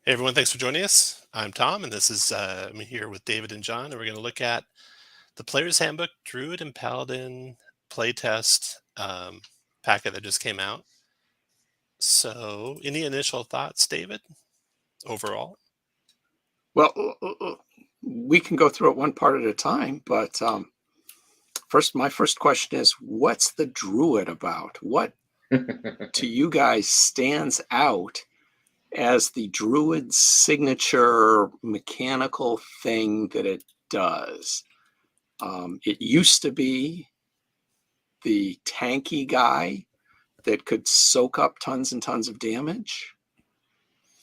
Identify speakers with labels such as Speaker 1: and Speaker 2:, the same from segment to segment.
Speaker 1: Hey everyone, thanks for joining us. I'm Tom, and this is I'm here with David and John, and we're going to look at the Player's Handbook Druid and Paladin playtest packet that just came out. So, any initial thoughts, David, overall?
Speaker 2: Well, we can go through it one part at a time, but my first question is, what's the Druid about? What to you guys stands out as the Druid's signature mechanical thing that it does? It used to be the tanky guy that could soak up tons and tons of damage.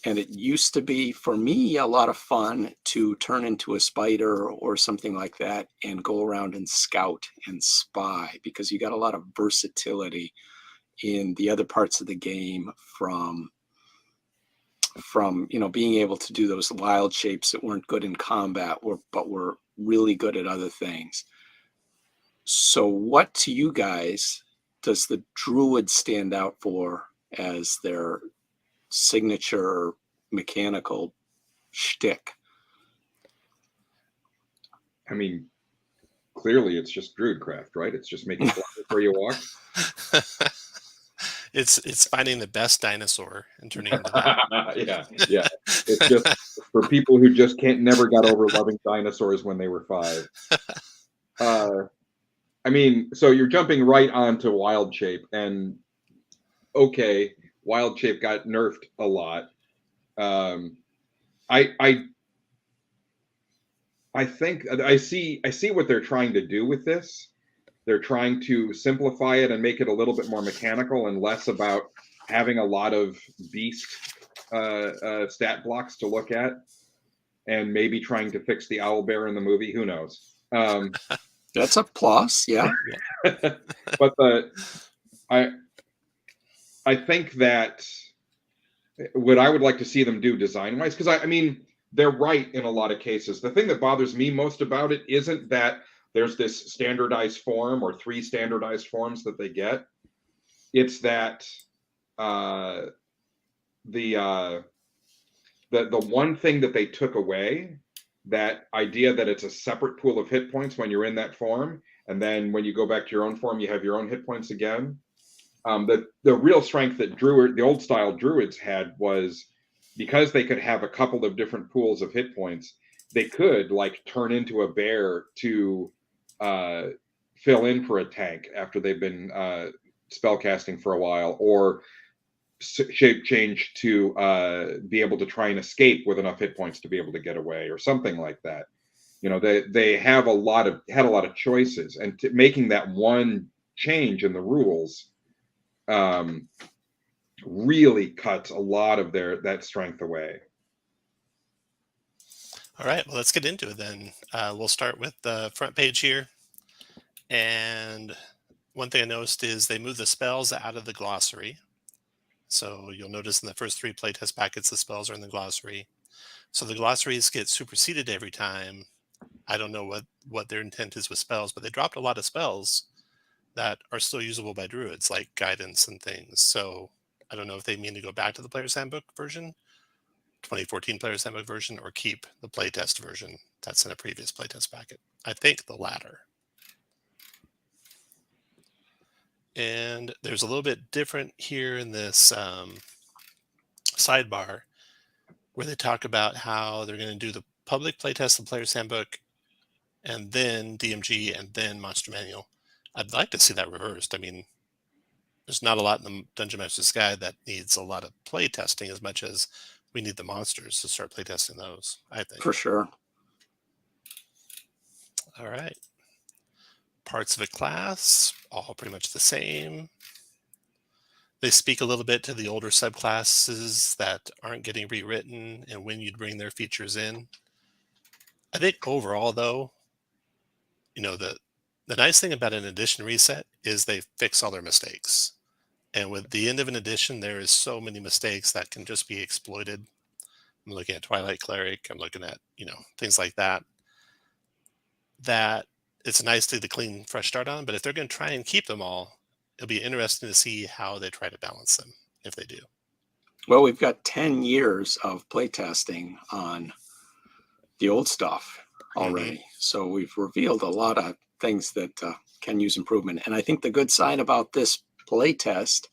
Speaker 2: And it used to be, for me, a lot of fun to turn into a spider or something like that and go around and scout and spy, because you got a lot of versatility in the other parts of the game from being able to do those wild shapes that weren't good in combat but were really good at other things. So what to you guys does the Druid stand out for as their signature mechanical shtick?
Speaker 3: I mean, clearly it's just Druidcraft, right? It's just making flowers where you walk.
Speaker 1: It's finding the best dinosaur and turning into that.
Speaker 3: Yeah. It's just for people who just never got over loving dinosaurs when they were 5. I mean, so you're jumping right onto Wild Shape, and okay, Wild Shape got nerfed a lot. I think I see what they're trying to do with this. They're trying to simplify it and make it a little bit more mechanical and less about having a lot of beast stat blocks to look at, and maybe trying to fix the owlbear in the movie. Who knows?
Speaker 2: That's a plus, yeah.
Speaker 3: But I think that what I would like to see them do design-wise, because I mean, they're right in a lot of cases. The thing that bothers me most about it isn't that there's this standardized form or 3 standardized forms that they get. It's that the one thing that they took away, that idea that it's a separate pool of hit points when you're in that form, and then when you go back to your own form, you have your own hit points again. The real strength that the old style Druids had was, because they could have a couple of different pools of hit points, they could like turn into a bear to fill in for a tank after they've been spellcasting for a while, or shape change to be able to try and escape with enough hit points to be able to get away, or something like that. You know, they have had a lot of choices, and making that one change in the rules really cuts a lot of that strength away.
Speaker 1: All right, well, let's get into it then. We'll start with the front page here. And one thing I noticed is they moved the spells out of the glossary. So you'll notice in the first 3 playtest packets, the spells are in the glossary. So the glossaries get superseded every time. I don't know what their intent is with spells, but they dropped a lot of spells that are still usable by druids, like guidance and things. So I don't know if they mean to go back to the Player's Handbook version, 2014 Player's Handbook version, or keep the playtest version that's in a previous playtest packet. I think the latter. And there's a little bit different here in this sidebar, where they talk about how they're going to do the public playtest of Player's Handbook, and then DMG, and then Monster Manual. I'd like to see that reversed. I mean, there's not a lot in the Dungeon Master's Guide that needs a lot of play testing as much as we need the monsters to start play testing those, I think.
Speaker 2: For sure.
Speaker 1: All right. Parts of a class, all pretty much the same. They speak a little bit to the older subclasses that aren't getting rewritten and when you'd bring their features in. I think overall, though, you know, the nice thing about an edition reset is they fix all their mistakes. And with the end of an edition, there is so many mistakes that can just be exploited. I'm looking at Twilight Cleric. I'm looking at, things like that. That it's nice to clean, fresh start on. But if they're going to try and keep them all, it'll be interesting to see how they try to balance them, if they do.
Speaker 2: Well, we've got 10 years of playtesting on the old stuff already. So we've revealed a lot of things that can use improvement. And I think the good sign about this playtest,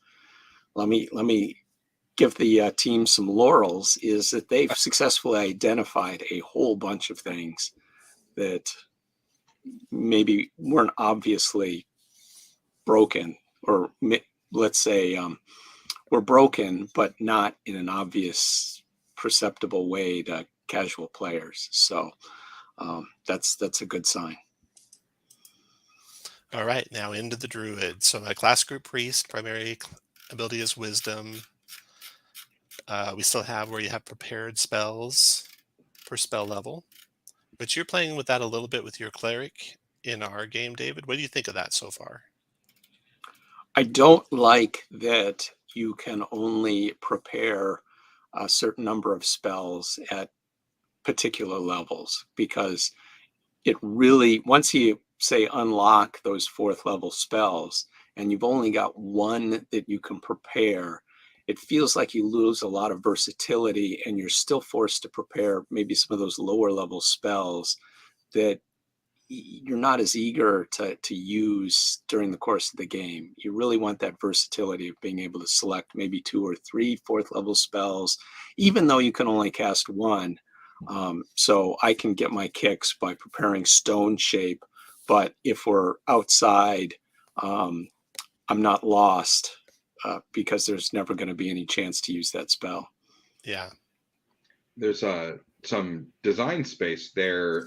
Speaker 2: let me give the team some laurels, is that they've successfully identified a whole bunch of things that maybe weren't obviously broken, or let's say were broken, but not in an obvious, perceptible way to casual players. So that's a good sign.
Speaker 1: All right, now into the Druid. So my class group priest, primary ability is wisdom. We still have where you have prepared spells per spell level, but you're playing with that a little bit with your cleric in our game, David. What do you think of that so far?
Speaker 2: I don't like that you can only prepare a certain number of spells at particular levels, because it really, once you say unlock those 4th level spells and you've only got one that you can prepare, it feels like you lose a lot of versatility, and you're still forced to prepare maybe some of those lower level spells that you're not as eager to use during the course of the game. You really want that versatility of being able to select maybe 2 or 3 4th level spells, even though you can only cast one. So I can get my kicks by preparing Stone Shape, but if we're outside, I'm not lost because there's never going to be any chance to use that spell.
Speaker 1: Yeah.
Speaker 3: There's some design space there.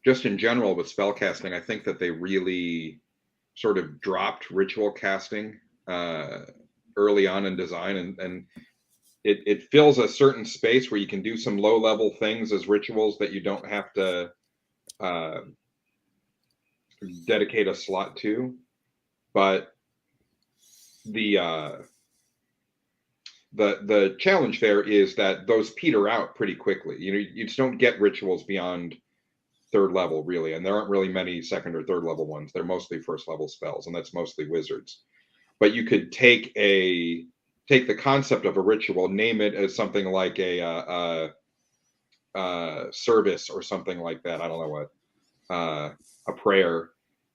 Speaker 3: Just in general with spellcasting, I think that they really sort of dropped ritual casting early on in design, and it fills a certain space where you can do some low level things as rituals that you don't have to dedicate a slot to. But the challenge there is that those peter out pretty quickly. You just don't get rituals beyond 3rd level, really, and there aren't really many 2nd or 3rd level ones. They're mostly 1st level spells, and that's mostly wizards. But you could take the concept of a ritual, name it as something like a service or something like that. I don't know what, a prayer,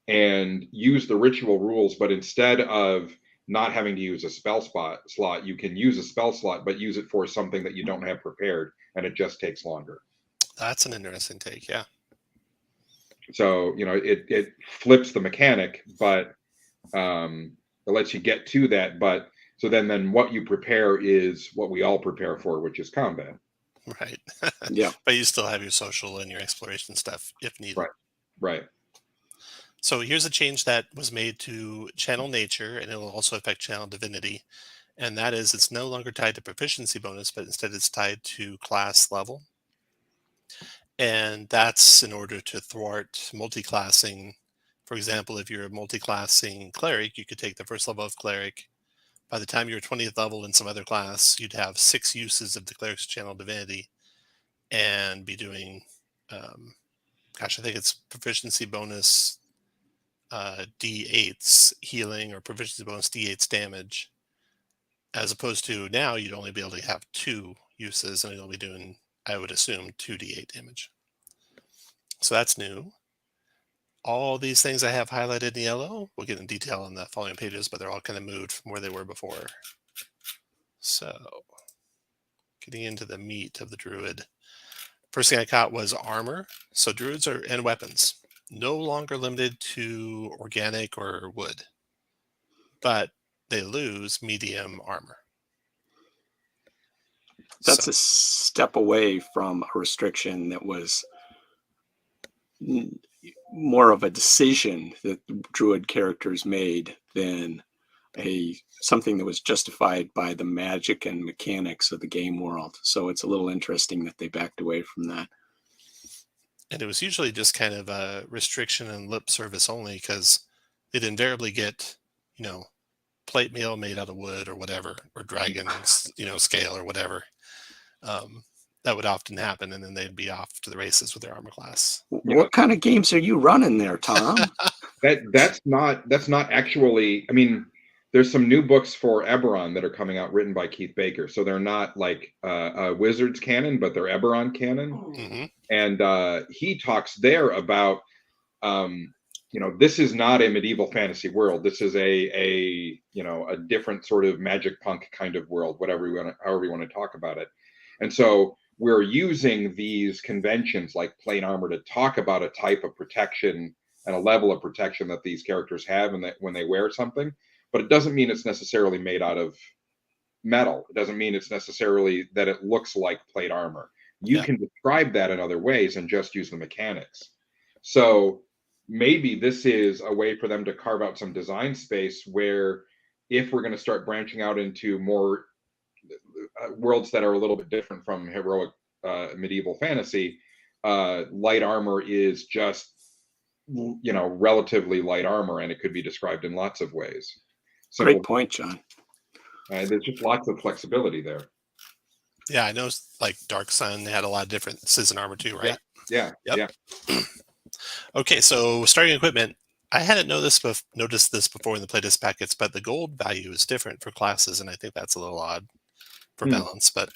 Speaker 3: and use the ritual rules. But instead of not having to use a spell slot, you can use a spell slot, but use it for something that you don't have prepared, and it just takes longer.
Speaker 1: That's an interesting take. Yeah.
Speaker 3: So, it flips the mechanic, but it lets you get to that. But so then what you prepare is what we all prepare for, which is combat.
Speaker 1: Right.
Speaker 2: Yeah.
Speaker 1: But you still have your social and your exploration stuff if needed.
Speaker 3: Right.
Speaker 1: So here's a change that was made to Channel Nature, and it will also affect Channel Divinity. And that is, it's no longer tied to proficiency bonus, but instead it's tied to class level. And that's in order to thwart multi-classing. For example, if you're a multi-classing cleric, you could take the 1st level of cleric. By the time you're 20th level in some other class, you'd have 6 uses of the cleric's Channel Divinity and be doing, I think it's proficiency bonus D8s healing or proficiency bonus D8s damage, as opposed to now you'd only be able to have 2 uses and you'll be doing, I would assume, 2d8 damage. So that's new. All these things I have highlighted in yellow, we'll get in detail on the following pages, but they're all kind of moved from where they were before. So getting into the meat of the Druid. First thing I caught was armor. So Druids and weapons, no longer limited to organic or wood, but they lose medium armor.
Speaker 2: That's a step away from a restriction that was more of a decision that Druid characters made than something that was justified by the magic and mechanics of the game world. So it's a little interesting that they backed away from that.
Speaker 1: And it was usually just kind of a restriction and lip service only, because they'd invariably get, plate mail made out of wood or whatever, or dragon, scale or whatever. That would often happen, and then they'd be off to the races with their armor class.
Speaker 2: What kind of games are you running there, Tom?
Speaker 3: That's not actually. I mean, there's some new books for Eberron that are coming out written by Keith Baker. So they're not like a Wizards canon, but they're Eberron canon.
Speaker 1: Mm-hmm.
Speaker 3: And he talks there about, you know, this is not a medieval fantasy world. This is a you know, a different sort of magic punk kind of world, whatever you want, however you want to talk about it. And so we're using these conventions like plate armor to talk about a type of protection and a level of protection that these characters have, and that when they wear something. But it doesn't mean it's necessarily made out of metal. It doesn't mean it's necessarily that it looks like plate armor. You can describe that in other ways and just use the mechanics. So maybe this is a way for them to carve out some design space where, if we're going to start branching out into more worlds that are a little bit different from heroic medieval fantasy, light armor is just, you know, relatively light armor, and it could be described in lots of ways.
Speaker 2: Great point, John.
Speaker 3: There's just lots of flexibility there.
Speaker 1: Yeah, I know, like Dark Sun had a lot of different season armor too, right?
Speaker 3: Yeah.
Speaker 1: Okay, so starting equipment. I hadn't noticed this before in the playtest packets, but the gold value is different for classes, and I think that's a little odd for balance, but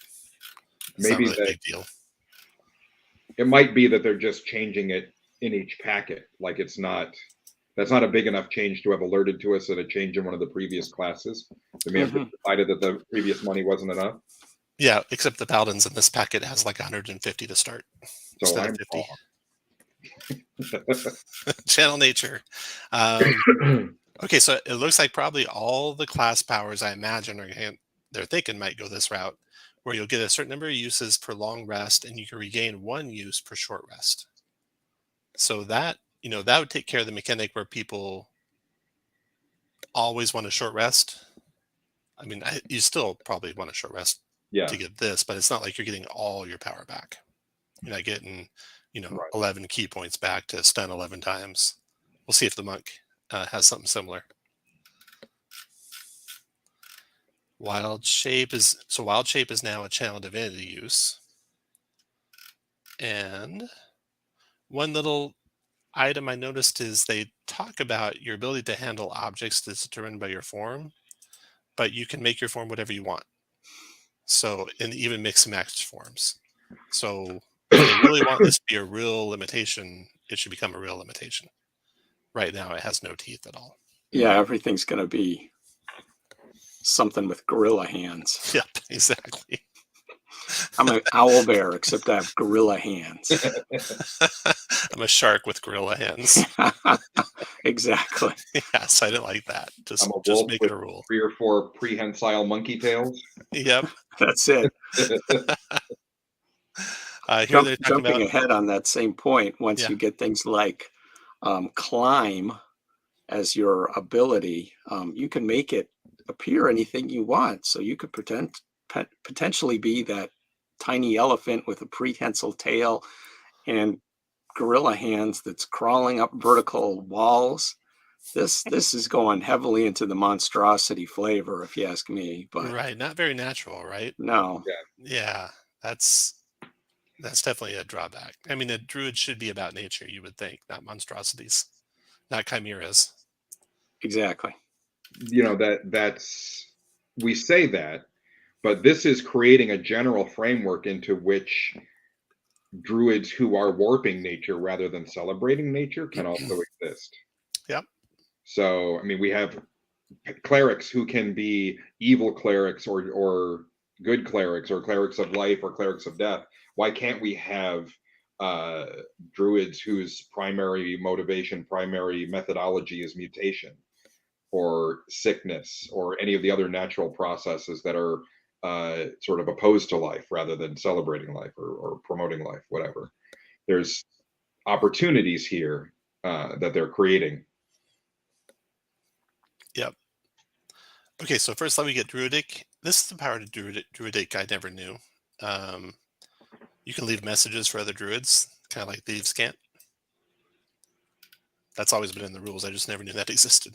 Speaker 1: it's
Speaker 3: maybe
Speaker 1: not really a big deal.
Speaker 3: It might be that they're just changing it in each packet. Like that's not a big enough change to have alerted to us that a change in one of the previous classes. They may have decided that the previous money wasn't enough.
Speaker 1: Yeah, except the Paladins in this packet has like 150 to start.
Speaker 3: So I'm
Speaker 1: 50. Channel nature. Okay, so it looks like probably all the class powers, I imagine, they're thinking might go this route, where you'll get a certain number of uses per long rest, and you can regain 1 use per short rest. So that, you know, that would take care of the mechanic where people always want a short rest. I mean, you still probably want a short rest to get this, but it's not like you're getting all your power back. You're not getting, you know, 11 key points back to stun 11 times. We'll see if the monk has something similar. Wild shape is now a channel divinity use. And one little item I noticed is they talk about your ability to handle objects that's determined by your form, but you can make your form whatever you want. So, and even mix and match forms. So if they really want this to be a real limitation, it should become a real limitation. Right now, it has no teeth at all.
Speaker 2: Yeah, everything's going to be something with gorilla hands.
Speaker 1: Yep, exactly.
Speaker 2: I'm an owl bear, except I have gorilla hands.
Speaker 1: I'm a shark with gorilla hands.
Speaker 2: Exactly.
Speaker 1: Yes, I didn't like that. Just make it a rule.
Speaker 3: 3 or 4 prehensile monkey tails.
Speaker 1: Yep.
Speaker 2: That's it. Jumping ahead on that same point, once you get things like climb as your ability, you can make it appear anything you want. So you could potentially be that tiny elephant with a prehensile tail and gorilla hands that's crawling up vertical walls. This is going heavily into the monstrosity flavor, if you ask me. But
Speaker 1: right, not very natural, right?
Speaker 2: No.
Speaker 1: Yeah, that's definitely a drawback. I mean, a druid should be about nature, you would think, not monstrosities, not chimeras.
Speaker 2: Exactly.
Speaker 3: You know, that's we say that, but this is creating a general framework into which druids who are warping nature rather than celebrating nature can also exist.
Speaker 1: Yep.
Speaker 3: So, I mean, we have clerics who can be evil clerics or good clerics, or clerics of life or clerics of death. Why can't we have druids whose primary motivation, primary methodology is mutation or sickness or any of the other natural processes that are sort of opposed to life rather than celebrating life or promoting life, whatever. There's opportunities here that they're creating.
Speaker 1: Yep. Okay, so first let me get Druidic. This is the power to Druidic I never knew. You can leave messages for other druids, kind of like Thieves Can't. That's always been in the rules. I just never knew that existed.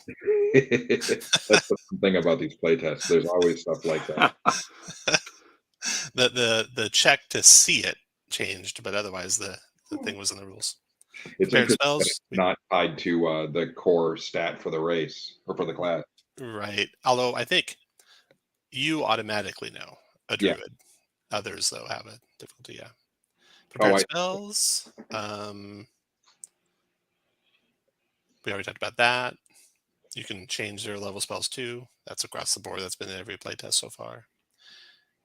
Speaker 3: That's the thing about these playtests. There's always stuff like that.
Speaker 1: The check to see it changed, but otherwise the thing was in the rules.
Speaker 3: It's interesting that it's not tied to the core stat for the race or for the class.
Speaker 1: Right. Although I think you automatically know a
Speaker 3: Yeah.
Speaker 1: druid. Others though have a difficulty. Yeah.
Speaker 3: Oh,
Speaker 1: Prepared spells. We already talked about that. You can change their level spells too. That's across the board. That's been in every playtest so far.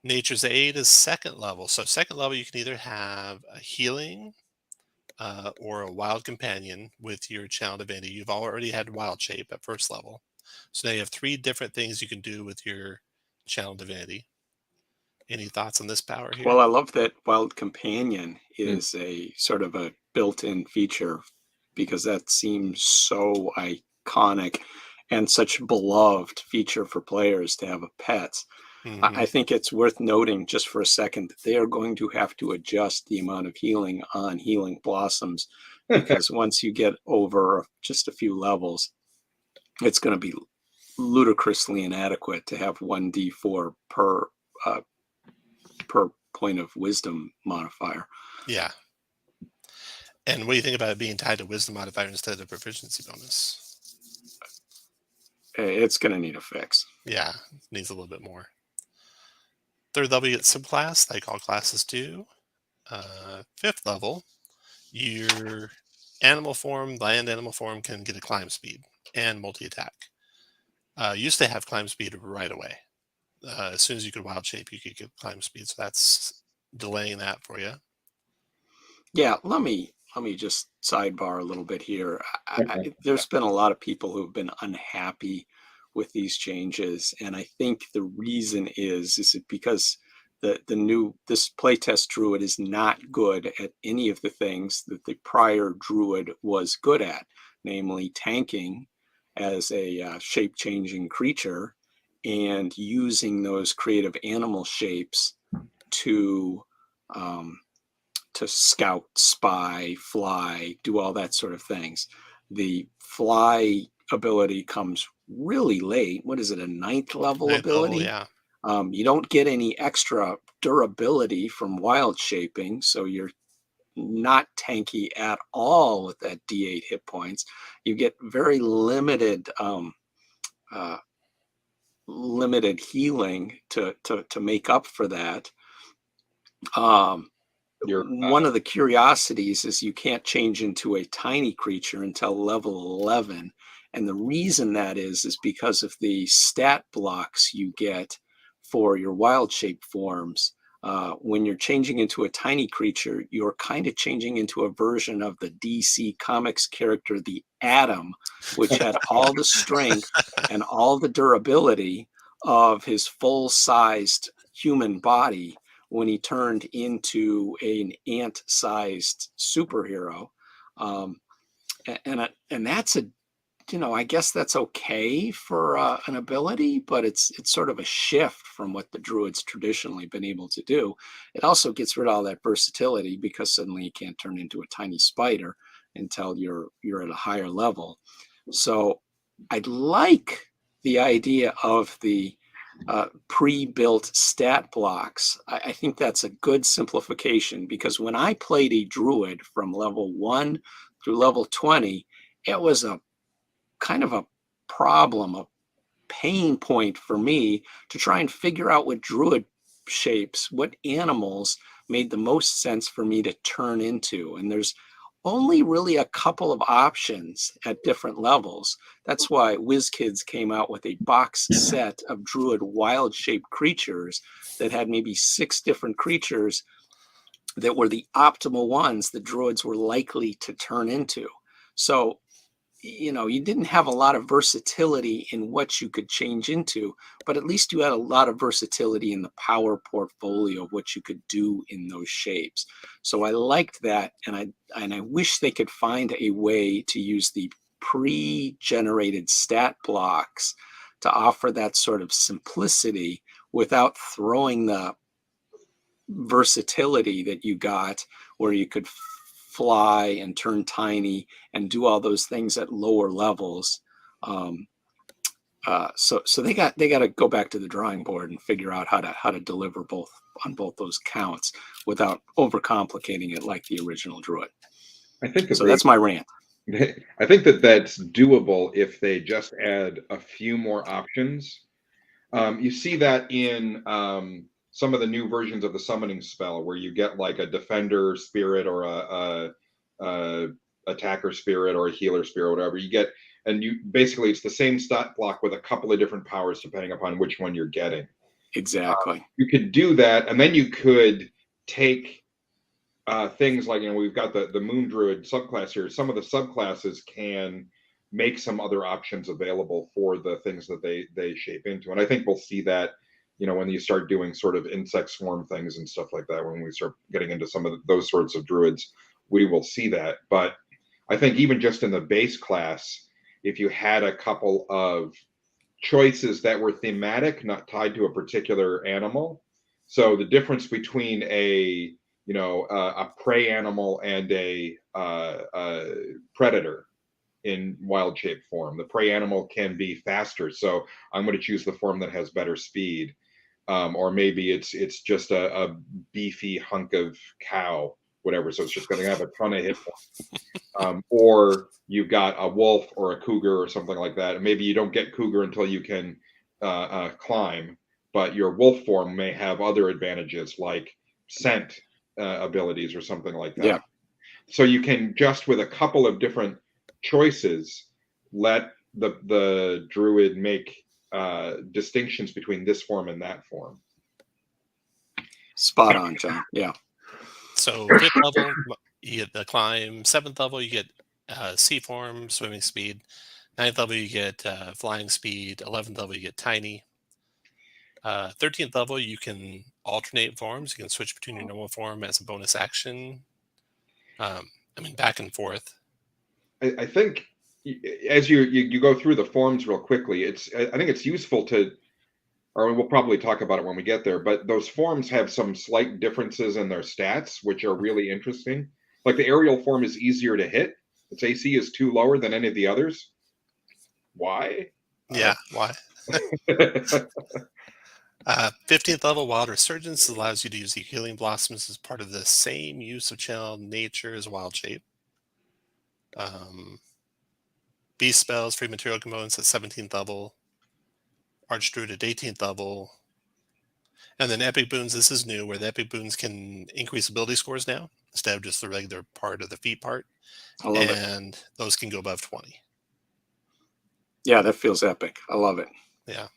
Speaker 1: Nature's Aid is second level. So second level, you can either have a healing or a wild companion with your channel divinity. You've already had wild shape at first level. So now you have 3 different things you can do with your channel divinity. Any thoughts on this power here?
Speaker 2: Well, I love that Wild Companion
Speaker 3: Mm.
Speaker 2: is a sort of a built-in feature because that seems so iconic and such a beloved feature for players to have a pet. I
Speaker 1: Hmm.
Speaker 2: think it's worth noting just for a second that they are going to have to adjust the amount of healing on Healing Blossoms because once you get over just a few levels, it's going to be ludicrously inadequate to have 1d4 uh, per point of wisdom modifier.
Speaker 1: Yeah. And what do you think about it being tied to wisdom modifier instead of proficiency bonus?
Speaker 2: It's going to need a fix.
Speaker 1: Yeah, needs a little bit more. Third level, you get subclass, like all classes do. Fifth level, your animal form, land animal form, can get a climb speed and multi-attack. Used to have climb speed right away. As soon as you could wild shape, you could get climb speed. So that's delaying that for you.
Speaker 2: Yeah, let me just sidebar a little bit here. There's been a lot of people who have been unhappy with these changes, and I think the reason is it because this playtest druid is not good at any of the things that the prior druid was good at, namely tanking as a shape changing creature and using those creative animal shapes to um, to scout, spy, fly, do all that sort of things. The fly ability comes really late. What is it, a 9th level
Speaker 1: Ninth level,
Speaker 2: ability?
Speaker 1: yeah.
Speaker 2: You don't get any extra durability from wild shaping, so you're not tanky at all with that D8 hit points. You get very uh, limited healing to make up for that. Um,
Speaker 3: You're
Speaker 2: One of the curiosities is you can't change into a tiny creature until level 11. And the reason that is because of the stat blocks you get for your wild shape forms. When you're changing into a tiny creature, you're kind of changing into a version of the DC Comics character, the Atom, which had all the strength and all the durability of his full-sized human body when he turned into an ant-sized superhero, um, and that's I guess that's okay for an ability, but it's sort of a shift from what the druids traditionally been able to do. It also gets rid of all that versatility because suddenly you can't turn into a tiny spider until you're at a higher level. So I'd like the idea of the pre-built stat blocks. I think that's a good simplification because when I played a druid from level 1 through level 20, it was a kind of a problem, a pain point for me to try and figure out what druid shapes, what animals made the most sense for me to turn into. And there's only really a couple of options at different levels. That's why WizKids came out with a box set of druid wild shaped creatures that had maybe 6 different creatures that were the optimal ones the druids were likely to turn into. So you didn't have a lot of versatility in what you could change into, but at least you had a lot of versatility in the power portfolio of what you could do in those shapes. So I liked that, and I wish they could find a way to use the pre-generated stat blocks to offer that sort of simplicity without throwing the versatility that you got where you could fly and turn tiny and do all those things at lower levels. So they got to go back to the drawing board and figure out how to deliver both on both those counts without overcomplicating it like the original Druid.
Speaker 3: I think the
Speaker 2: So that's my rant.
Speaker 3: I think that that's doable if they just add a few more options. You see that in some of the new versions of the summoning spell, where you get like a defender spirit or a attacker spirit or a healer spirit, or whatever you get, and you basically it's the same stat block with a couple of different powers depending upon which one you're getting.
Speaker 2: Exactly.
Speaker 3: You could do that, and then you could take things like, we've got the Moon Druid subclass here. Some of the subclasses can make some other options available for the things that they shape into, and I think we'll see that, when you start doing sort of insect swarm things and stuff like that. When we start getting into some of those sorts of druids, we will see that. But I think even just in the base class, if you had a couple of choices that were thematic, not tied to a particular animal. So the difference between a prey animal and a predator in wild shape form. The prey animal can be faster, so I'm going to choose the form that has better speed. Or maybe it's just a beefy hunk of cow, whatever. So it's just going to have a ton of hit points. Or you've got a wolf or a cougar or something like that. And maybe you don't get cougar until you can climb, but your wolf form may have other advantages like scent abilities or something like that.
Speaker 2: Yeah.
Speaker 3: So you can just with a couple of different choices let the druid make distinctions between this form and that form.
Speaker 2: Spot on, John. Yeah.
Speaker 1: So 5th level, you get the climb. 7th level, you get sea form, swimming speed. 9th level, you get flying speed. 11th level, you get tiny. 13th level, you can alternate forms. You can switch between your normal form as a bonus action. Back and forth.
Speaker 3: I think as you go through the forms real quickly, I think it's useful to, or we'll probably talk about it when we get there, but those forms have some slight differences in their stats, which are really interesting. Like the aerial form is easier to hit. Its AC is 2 lower than any of the others. Why?
Speaker 1: Yeah, why? 15th level, Wild Resurgence allows you to use the Healing Blossoms as part of the same use of Channel Nature as Wild Shape. Beast Spells, Free Material Components at 17th level. Archdruid at 18th level. And then Epic Boons, this is new, where the Epic Boons can increase ability scores now, instead of just the regular part of the feat part.
Speaker 2: I love it.
Speaker 1: And those can go above 20.
Speaker 2: Yeah, that feels epic. I love it.
Speaker 1: Yeah.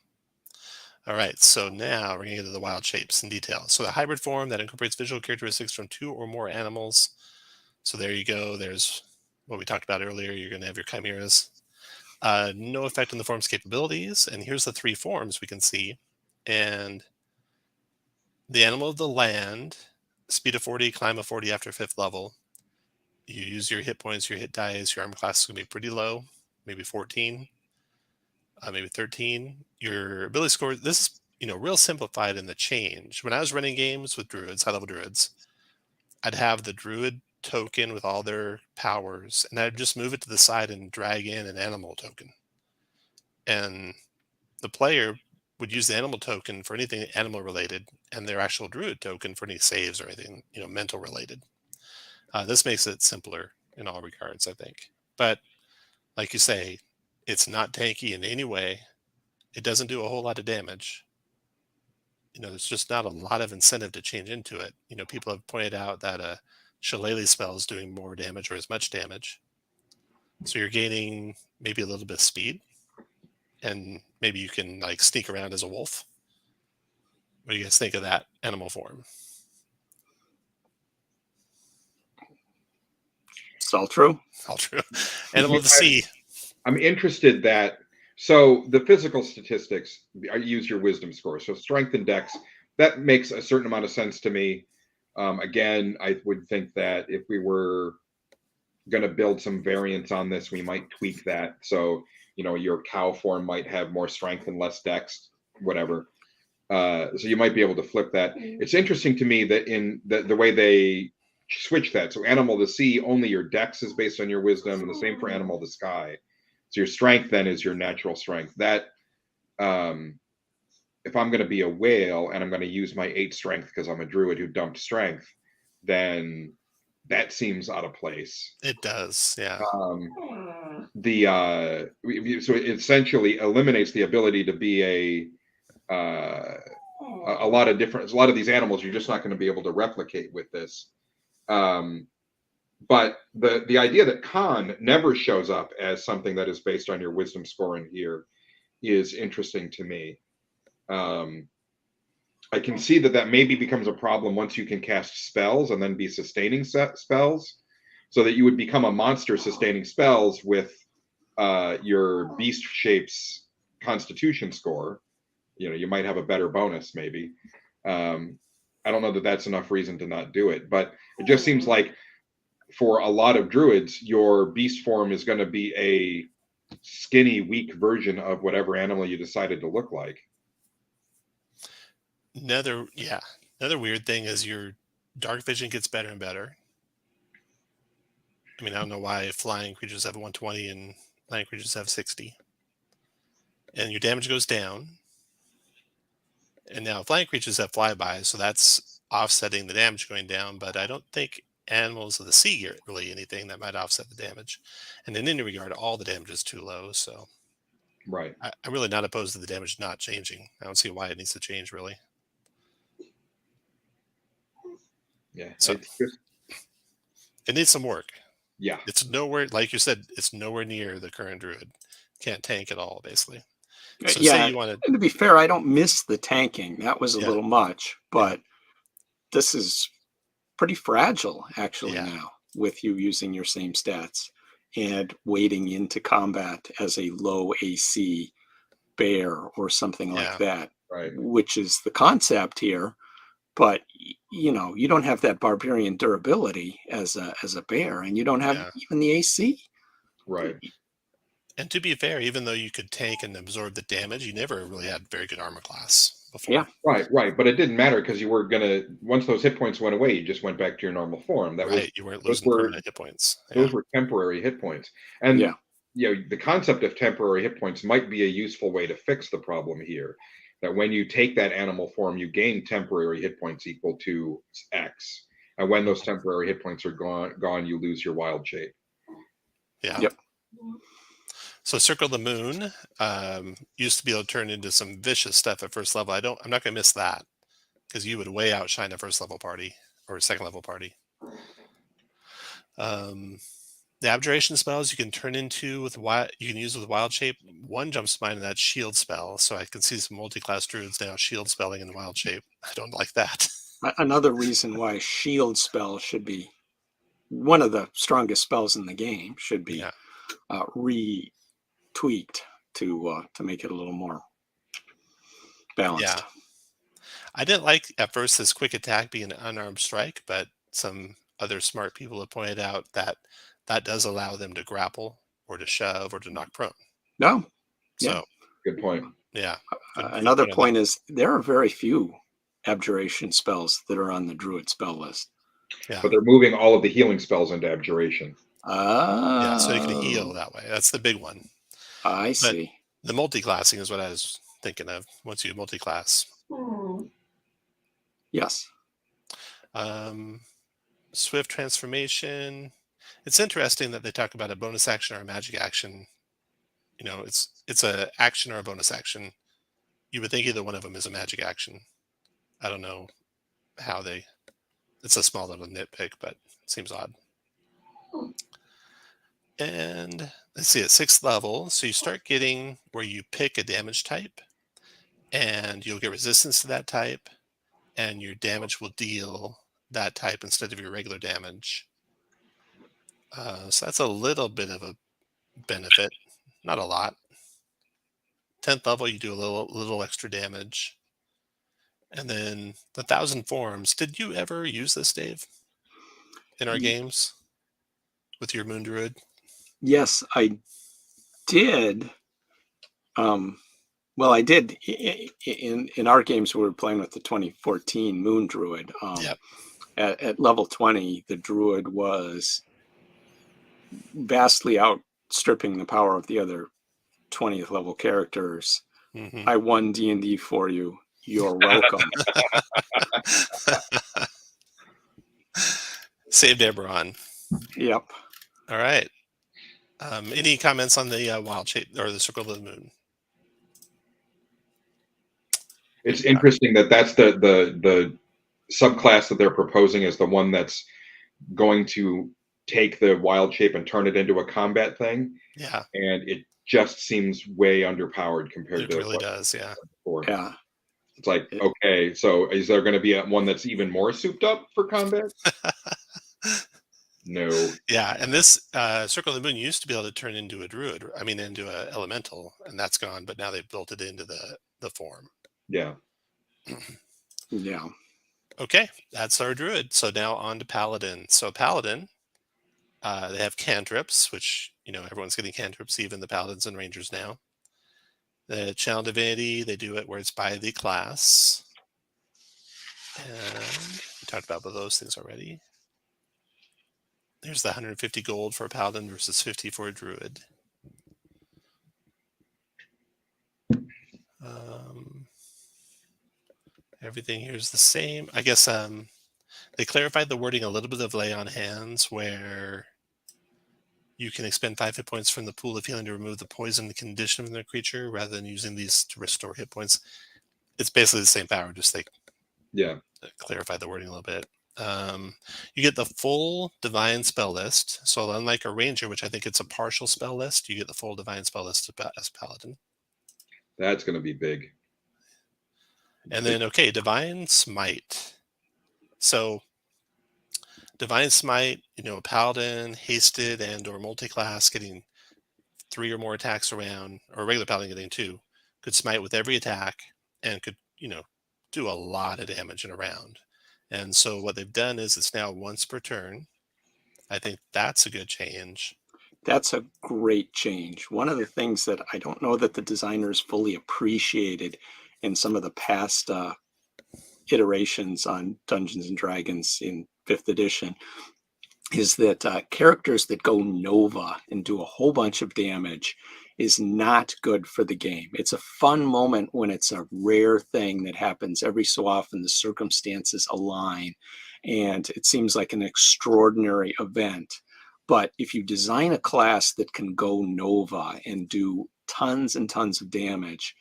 Speaker 1: All right, so now we're going to get into the wild shapes in detail. So the hybrid form that incorporates visual characteristics from 2 or more animals. So there you go. There's what we talked about earlier. You're going to have your chimeras. No effect on the form's capabilities. And here's the 3 forms we can see. And the animal of the land, speed of 40, climb of 40 after 5th level. You use your hit points, your hit dice, your armor class is going to be pretty low, maybe 14. Maybe 13. Your ability score, this is real simplified in the change. When I was running games with druids, high level druids, I'd have the druid token with all their powers, and I'd just move it to the side and drag in an animal token. And the player would use the animal token for anything animal related, and their actual druid token for any saves or anything mental related. This makes it simpler in all regards, I think. But like you say, it's not tanky in any way. It doesn't do a whole lot of damage. There's just not a lot of incentive to change into it. People have pointed out that a Shillelagh spell is doing more damage or as much damage. So you're gaining maybe a little bit of speed, and maybe you can sneak around as a wolf. What do you guys think of that animal form?
Speaker 2: It's all true.
Speaker 1: All true. Animal of the sea.
Speaker 3: I'm interested that, so the physical statistics, I use your wisdom score. So strength and dex, that makes a certain amount of sense to me. Again, I would think that if we were going to build some variants on this, we might tweak that. So, your cow form might have more strength and less dex, whatever. So you might be able to flip that. It's interesting to me that in the way they switch that. So animal of the sea, only your dex is based on your wisdom, and the same for animal of the sky. So your strength then is your natural strength. That if I'm going to be a whale and I'm going to use my 8 strength because I'm a druid who dumped strength, then that seems out of place.
Speaker 1: It does, yeah.
Speaker 3: So it essentially eliminates the ability to be a lot of these animals you're just not going to be able to replicate with this. But the idea that con never shows up as something that is based on your wisdom score in here is interesting to me. I can see that maybe becomes a problem once you can cast spells and then be sustaining spells, so that you would become a monster sustaining spells with your beast shape's constitution score. You might have a better bonus maybe. I don't know that that's enough reason to not do it, but it just seems like for a lot of druids, your beast form is going to be a skinny, weak version of whatever animal you decided to look like.
Speaker 1: Another weird thing is your dark vision gets better and better. I mean, I don't know why flying creatures have 120 and land creatures have 60. And your damage goes down. And now flying creatures have flyby, so that's offsetting the damage going down. But I don't think animals of the sea get really anything that might offset the damage. And in any regard, all the damage is too low. So
Speaker 3: right,
Speaker 1: I'm really not opposed to the damage not changing. I don't see why it needs to change, really.
Speaker 3: Yeah.
Speaker 1: So it needs some work.
Speaker 3: Yeah.
Speaker 1: It's nowhere, like you said, it's nowhere near the current Druid. Can't tank at all, basically. So
Speaker 2: yeah,
Speaker 1: say you wanted,
Speaker 2: and to be fair, I don't miss the tanking. That was a little much, but this is pretty fragile actually now, with you using your same stats and wading into combat as a low AC bear or something like that,
Speaker 3: right?
Speaker 2: Which is the concept here. But you don't have that barbarian durability as a bear, and you don't have even the AC.
Speaker 3: Right.
Speaker 1: And to be fair, even though you could tank and absorb the damage, you never really had very good armor class before.
Speaker 2: Yeah.
Speaker 3: Right. But it didn't matter because you were once those hit points went away, you just went back to your normal form.
Speaker 1: You weren't losing permanent hit points.
Speaker 3: Those were temporary hit points. And the concept of temporary hit points might be a useful way to fix the problem here. That when you take that animal form, you gain temporary hit points equal to X. And when those temporary hit points are gone, you lose your wild shape.
Speaker 1: Yeah.
Speaker 2: Yep.
Speaker 1: So Circle the Moon used to be able to turn into some vicious stuff at first level. I'm not going to miss that, because you would way outshine a first level party or a second level party. The abjuration spells you can turn into you can use with wild shape. One jumps to mind, and that's shield spell. So I can see some multi-class druids now shield spelling in wild shape. I don't like that.
Speaker 2: Another reason why shield spell should be one of the strongest spells in the game should be retweaked to make it a little more balanced.
Speaker 1: Yeah, I didn't like at first this quick attack being an unarmed strike, but some other smart people have pointed out that does allow them to grapple or to shove or to knock prone.
Speaker 2: No.
Speaker 1: So
Speaker 3: good point.
Speaker 1: Yeah.
Speaker 2: Another point is there are very few abjuration spells that are on the Druid spell list.
Speaker 1: Yeah.
Speaker 3: But they're moving all of the healing spells into abjuration.
Speaker 1: Yeah, so you can heal that way. That's the big one.
Speaker 2: I see.
Speaker 1: The multi-classing is what I was thinking of once you multi-class.
Speaker 2: Yes.
Speaker 1: Swift transformation. It's interesting that they talk about a bonus action or a magic action. It's a action or a bonus action. You would think either one of them is a magic action. I don't know how it's a small little nitpick, but it seems odd. And let's see, at 6th level, so you start getting where you pick a damage type, and you'll get resistance to that type, and your damage will deal that type instead of your regular damage. So that's a little bit of a benefit, not a lot. 10th level, you do a little extra damage. And then the 1,000 forms. Did you ever use this, Dave, in our games with your Moon Druid?
Speaker 2: Yes, I did. Well, I did in our games. We were playing with the 2014 Moon Druid. At level 20, the Druid was vastly outstripping the power of the other 20th level characters.
Speaker 1: Mm-hmm.
Speaker 2: I won D&D for you. You're welcome.
Speaker 1: Saved Eberron.
Speaker 2: Yep.
Speaker 1: All right. Any comments on the wild shape or the circle of the moon?
Speaker 3: It's interesting that that's the subclass that they're proposing is the one that's going to take the wild shape and turn it into a combat thing,
Speaker 1: Yeah,
Speaker 3: and it just seems way underpowered compared
Speaker 1: it
Speaker 3: to
Speaker 1: really
Speaker 3: what
Speaker 1: does. Yeah.
Speaker 3: before.
Speaker 2: Yeah.
Speaker 3: It's like,
Speaker 2: It-
Speaker 3: okay, so is there going to be one that's even more souped up for combat? No.
Speaker 1: Yeah, and this circle of the moon used to be able to turn into a druid. I mean, into a elemental, and that's gone. But now they've built it into the form.
Speaker 3: Yeah.
Speaker 2: Yeah.
Speaker 1: Okay, that's our druid. So now on to paladin. So paladin, they have cantrips, which everyone's getting cantrips, even the paladins and rangers now. The channel divinity, they do it where it's by the class, and we talked about both those things already. There's the 150 gold for a paladin versus 50 for a druid. Everything here is the same. I guess they clarified the wording a little bit of lay on hands, where you can expend 5 hit points from the pool of healing to remove the poison condition from the creature rather than using these to restore hit points. It's basically the same power, just they clarified the wording a little bit. You get the full divine spell list. So unlike a ranger, which I think it's a partial spell list, you get the full divine spell list as paladin.
Speaker 3: That's going to be big.
Speaker 1: And then, okay, divine smite. So divine smite, a paladin, hasted, and or multi-class getting 3 or more attacks around, or a regular paladin getting 2, could smite with every attack and could, do a lot of damage in a round. And so what they've done is it's now once per turn. I think that's a good change.
Speaker 2: That's a great change. One of the things that I don't know that the designers fully appreciated in some of the past iterations on Dungeons and Dragons in 5th edition is that characters that go Nova and do a whole bunch of damage is not good for the game. It's a fun moment when it's a rare thing that happens every so often, the circumstances align, and it seems like an extraordinary event. But if you design a class that can go Nova and do tons and tons of damage,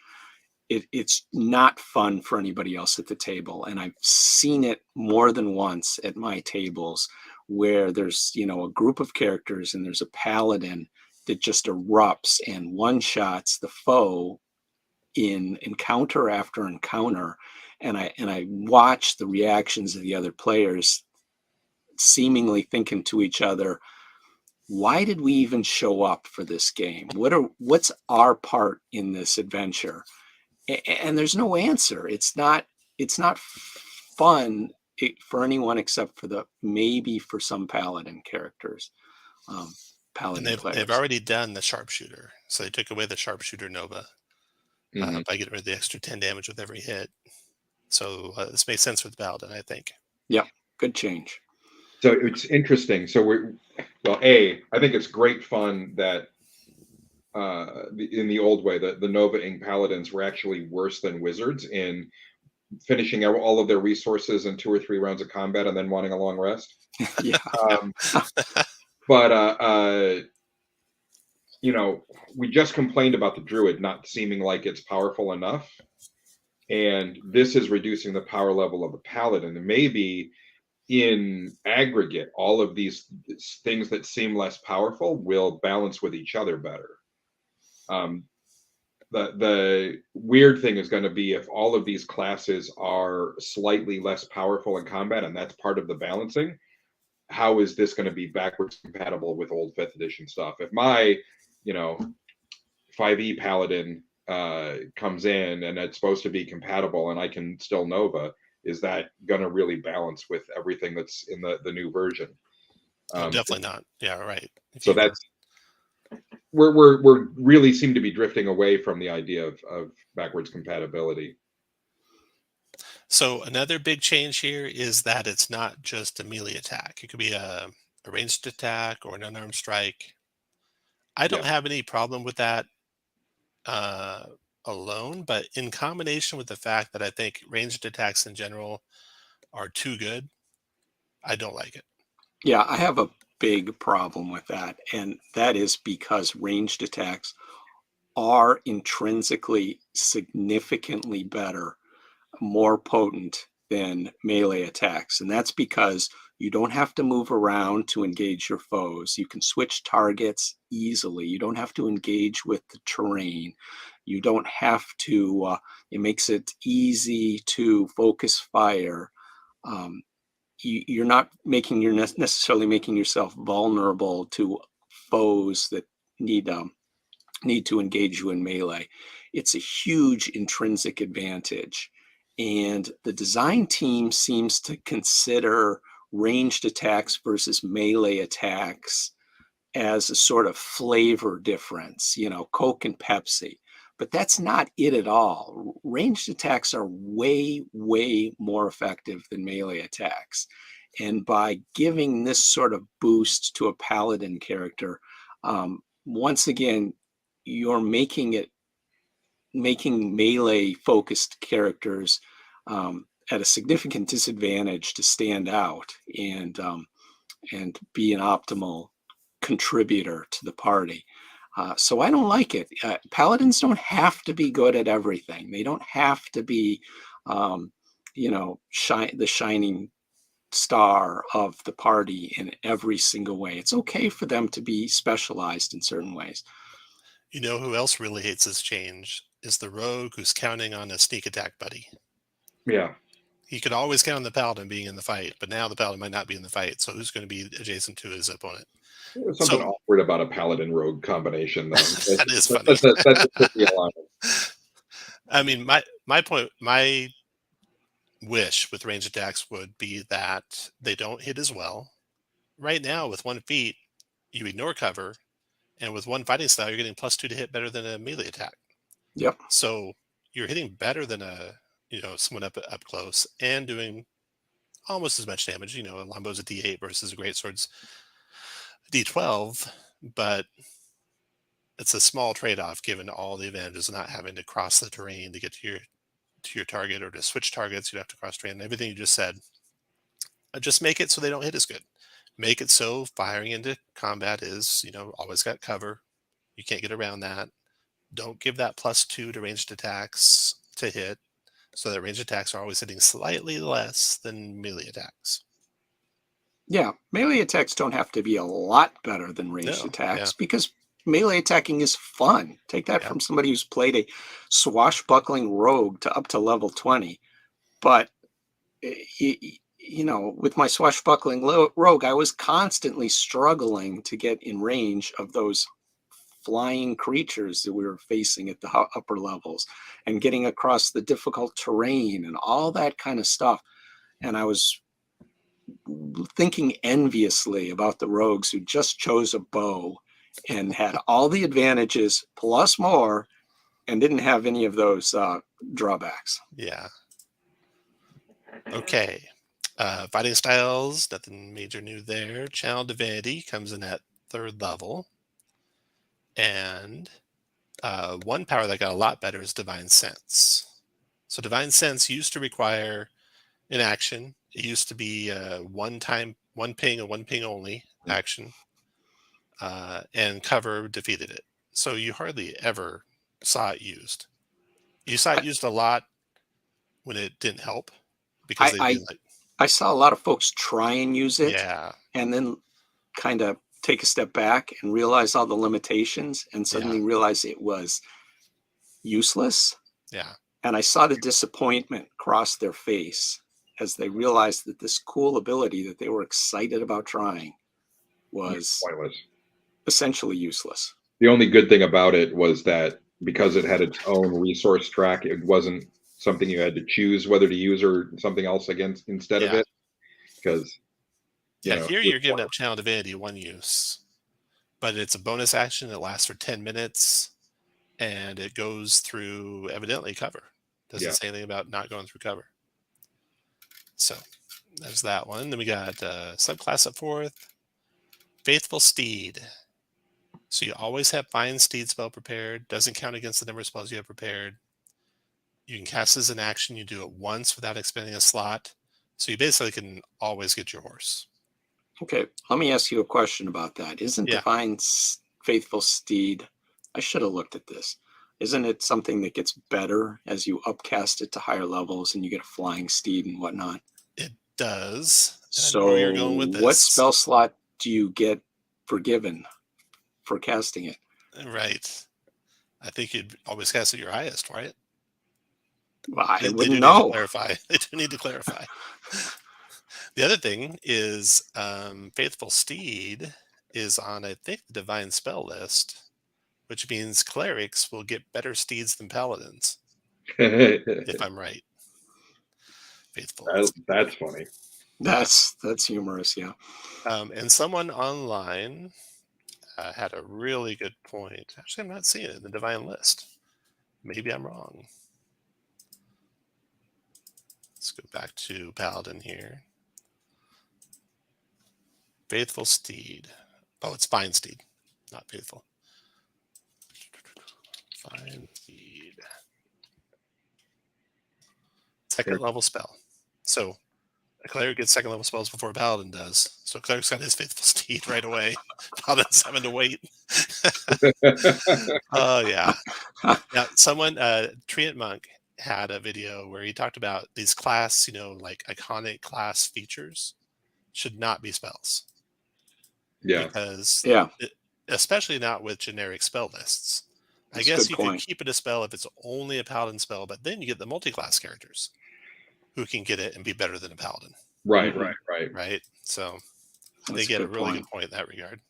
Speaker 2: it's not fun for anybody else at the table. And I've seen it more than once at my tables where there's, a group of characters and there's a paladin that just erupts and one-shots the foe in encounter after encounter. And I watch the reactions of the other players seemingly thinking to each other, why did we even show up for this game? What's our part in this adventure? And there's no answer. It's not fun for anyone except for maybe for some paladin characters. Paladin
Speaker 1: And
Speaker 2: players.
Speaker 1: they've already done the sharpshooter. So they took away the sharpshooter Nova by getting rid of the extra 10 damage with every hit. So this makes sense for the paladin, I think.
Speaker 2: Yeah, good change.
Speaker 3: So it's interesting. So I think it's great fun that in the old way, the Nova Ing Paladins were actually worse than wizards in finishing all of their resources in 2 or 3 rounds of combat and then wanting a long rest.
Speaker 2: Yeah.
Speaker 3: But we just complained about the Druid not seeming like it's powerful enough, and this is reducing the power level of the Paladin. And maybe in aggregate, all of these things that seem less powerful will balance with each other better. The weird thing is going to be if all of these classes are slightly less powerful in combat, and that's part of the balancing. How is this going to be backwards compatible with old 5th edition stuff? If my 5e Paladin comes in and it's supposed to be compatible and I can still Nova, is that going to really balance with everything that's in the new version?
Speaker 1: Definitely not. Yeah, right.
Speaker 3: So that's we're really seem to be drifting away from the idea of backwards compatibility.
Speaker 1: So another big change here is that it's not just a melee attack. It could be a ranged attack or an unarmed strike. I don't have any problem with that alone, but in combination with the fact that I think ranged attacks in general are too good, I don't like it.
Speaker 2: Yeah, I have a big problem with that, and that is because ranged attacks are intrinsically significantly better, more potent than melee attacks. And that's because you don't have to move around to engage your foes. You can switch targets easily. You don't have to engage with the terrain. You don't have to, it makes it easy to focus fire. Um, you're not making, you're necessarily making yourself vulnerable to foes that need need to engage you in melee. It's a huge intrinsic advantage. And the design team seems to consider ranged attacks versus melee attacks as a sort of flavor difference, you know, Coke and Pepsi. But that's not it at all. Ranged attacks are way, way more effective than melee attacks. And by giving this sort of boost to a paladin character, once again, you're making melee focused characters at a significant disadvantage to stand out and be an optimal contributor to the party. So I don't like it. Paladins don't have to be good at everything. They don't have to be, you know, the shining star of the party in every single way. It's okay for them to be specialized in certain ways.
Speaker 1: You know who else really hates this change is the rogue who's counting on a sneak attack buddy.
Speaker 3: Yeah.
Speaker 1: He could always count on the paladin being in the fight, but now the paladin might not be in the fight. So who's going to be adjacent to his opponent?
Speaker 3: There's something
Speaker 1: So
Speaker 3: awkward about a paladin rogue combination, though.
Speaker 1: that is funny.
Speaker 3: That's a tricky alliance.
Speaker 1: I mean, my wish with range attacks would be that they don't hit as well. Right now, with 1 feat, you ignore cover, and with 1 fighting style, you're getting +2 to hit better than a melee attack.
Speaker 2: Yep.
Speaker 1: So you're hitting better than someone up close and doing almost as much damage. You know, a longbow's a D8 versus a greatsword's D12, but it's a small trade-off given all the advantages of not having to cross the terrain to get to your target or to switch targets. You don't have to cross terrain. And everything you just said. Just make it so they don't hit as good. Make it so firing into combat is, always got cover. You can't get around that. Don't give that +2 to ranged attacks to hit, so that ranged attacks are always hitting slightly less than melee attacks.
Speaker 2: Yeah, melee attacks don't have to be a lot better than ranged
Speaker 1: No,
Speaker 2: attacks
Speaker 1: yeah,
Speaker 2: because melee attacking is fun. Take that
Speaker 1: yeah,
Speaker 2: from somebody who's played a swashbuckling rogue to up to level 20. But, with my swashbuckling rogue, I was constantly struggling to get in range of those flying creatures that we were facing at the upper levels and getting across the difficult terrain and all that kind of stuff. And I was thinking enviously about the rogues who just chose a bow and had all the advantages plus more and didn't have any of those drawbacks.
Speaker 1: yeah. Okay. Fighting styles, nothing major new there. Channel Divinity comes in at 3rd level. And one power that got a lot better is Divine Sense. So Divine Sense used to require an action. It used to be one ping, and one ping only action. And cover defeated it. So you hardly ever saw it used. You saw it used a lot when it didn't help because
Speaker 2: I,
Speaker 1: they'd be
Speaker 2: I
Speaker 1: like,
Speaker 2: I saw a lot of folks try and use it
Speaker 1: yeah,
Speaker 2: and then kind of take a step back and realize all the limitations and
Speaker 1: yeah,
Speaker 2: suddenly realize it was useless.
Speaker 1: yeah.
Speaker 2: And I saw the disappointment cross their face as they realized that this cool ability that they were excited about trying was
Speaker 3: Pointless.
Speaker 2: essentially useless.
Speaker 3: The only good thing about it was that because it had its own resource track, it wasn't something you had to choose whether to use or something else against instead of
Speaker 1: Yeah.
Speaker 3: it. Because
Speaker 1: Here you're giving up Channel Divinity 1 use, but it's a bonus action. It lasts for 10 minutes and it goes through evidently cover. Doesn't say anything about not going through cover. So there's that one. Then we got subclass up 4th, Faithful Steed. So you always have Fine Steed spell prepared. Doesn't count against the number of spells you have prepared. You can cast as an action. You do it once without expending a slot. So you basically can always get your horse.
Speaker 2: Okay, let me ask you a question about that. Isn't
Speaker 1: Yeah,
Speaker 2: Divine Faithful Steed, I should have looked at this. Isn't it something that gets better as you upcast it to higher levels and you get a flying steed and whatnot?
Speaker 1: it does. I know where you're
Speaker 2: So
Speaker 1: going with
Speaker 2: what
Speaker 1: this.
Speaker 2: spell slot do you get forgiven for casting it?
Speaker 1: Right. I think you'd always cast at your highest, right?
Speaker 2: Well, I
Speaker 1: They
Speaker 2: wouldn't
Speaker 1: do need to
Speaker 2: know.
Speaker 1: clarify. They do need to clarify. The other thing is Faithful Steed is on, I think, the Divine Spell list, which means clerics will get better steeds than paladins, if I'm right. Faithful.
Speaker 3: That's funny.
Speaker 2: That's humorous, yeah.
Speaker 1: And someone online had a really good point. Actually, I'm not seeing it in the Divine list. Maybe I'm wrong. Let's go back to Paladin here. Faithful Steed. Oh, it's Fine Steed, not Faithful. Fine Steed. Second level spell. So a cleric gets second level spells before a paladin does. So cleric's got his Faithful Steed right away. Paladin's having to wait. Oh yeah. Now someone, Treant Monk, had a video where he talked about these class, like iconic class features should not be spells.
Speaker 3: Yeah.
Speaker 1: Because
Speaker 2: Yeah,
Speaker 1: especially not with generic spell lists.
Speaker 2: that's
Speaker 1: I
Speaker 2: a
Speaker 1: guess
Speaker 2: good
Speaker 1: you
Speaker 2: point.
Speaker 1: could keep it a spell if it's only a paladin spell, but then you get the multi-class characters who can get it and be better than a paladin.
Speaker 3: Right,
Speaker 2: Mhm.
Speaker 1: Right. So they
Speaker 2: That's a
Speaker 1: get a
Speaker 2: good
Speaker 1: really
Speaker 2: point.
Speaker 1: good point in that regard.